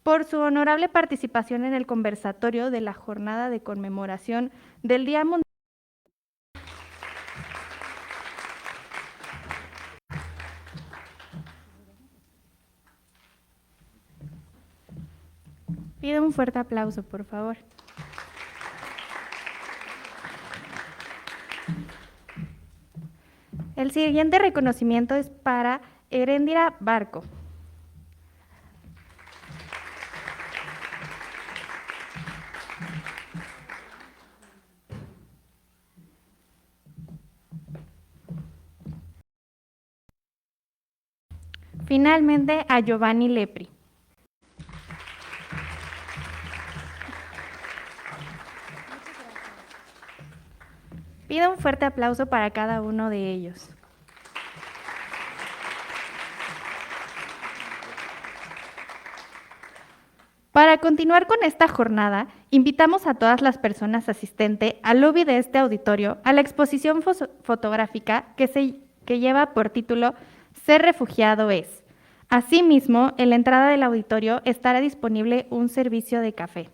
por su honorable participación en el conversatorio de la jornada de conmemoración del Día Mundial. Pido un fuerte aplauso, por favor. El siguiente reconocimiento es para Heréndira Barco. Finalmente, a Giovanni Lepri. Pido un fuerte aplauso para cada uno de ellos. Para continuar con esta jornada, invitamos a todas las personas asistentes al lobby de este auditorio a la exposición fotográfica que lleva por título Ser refugiado es. Asimismo, en la entrada del auditorio estará disponible un servicio de café.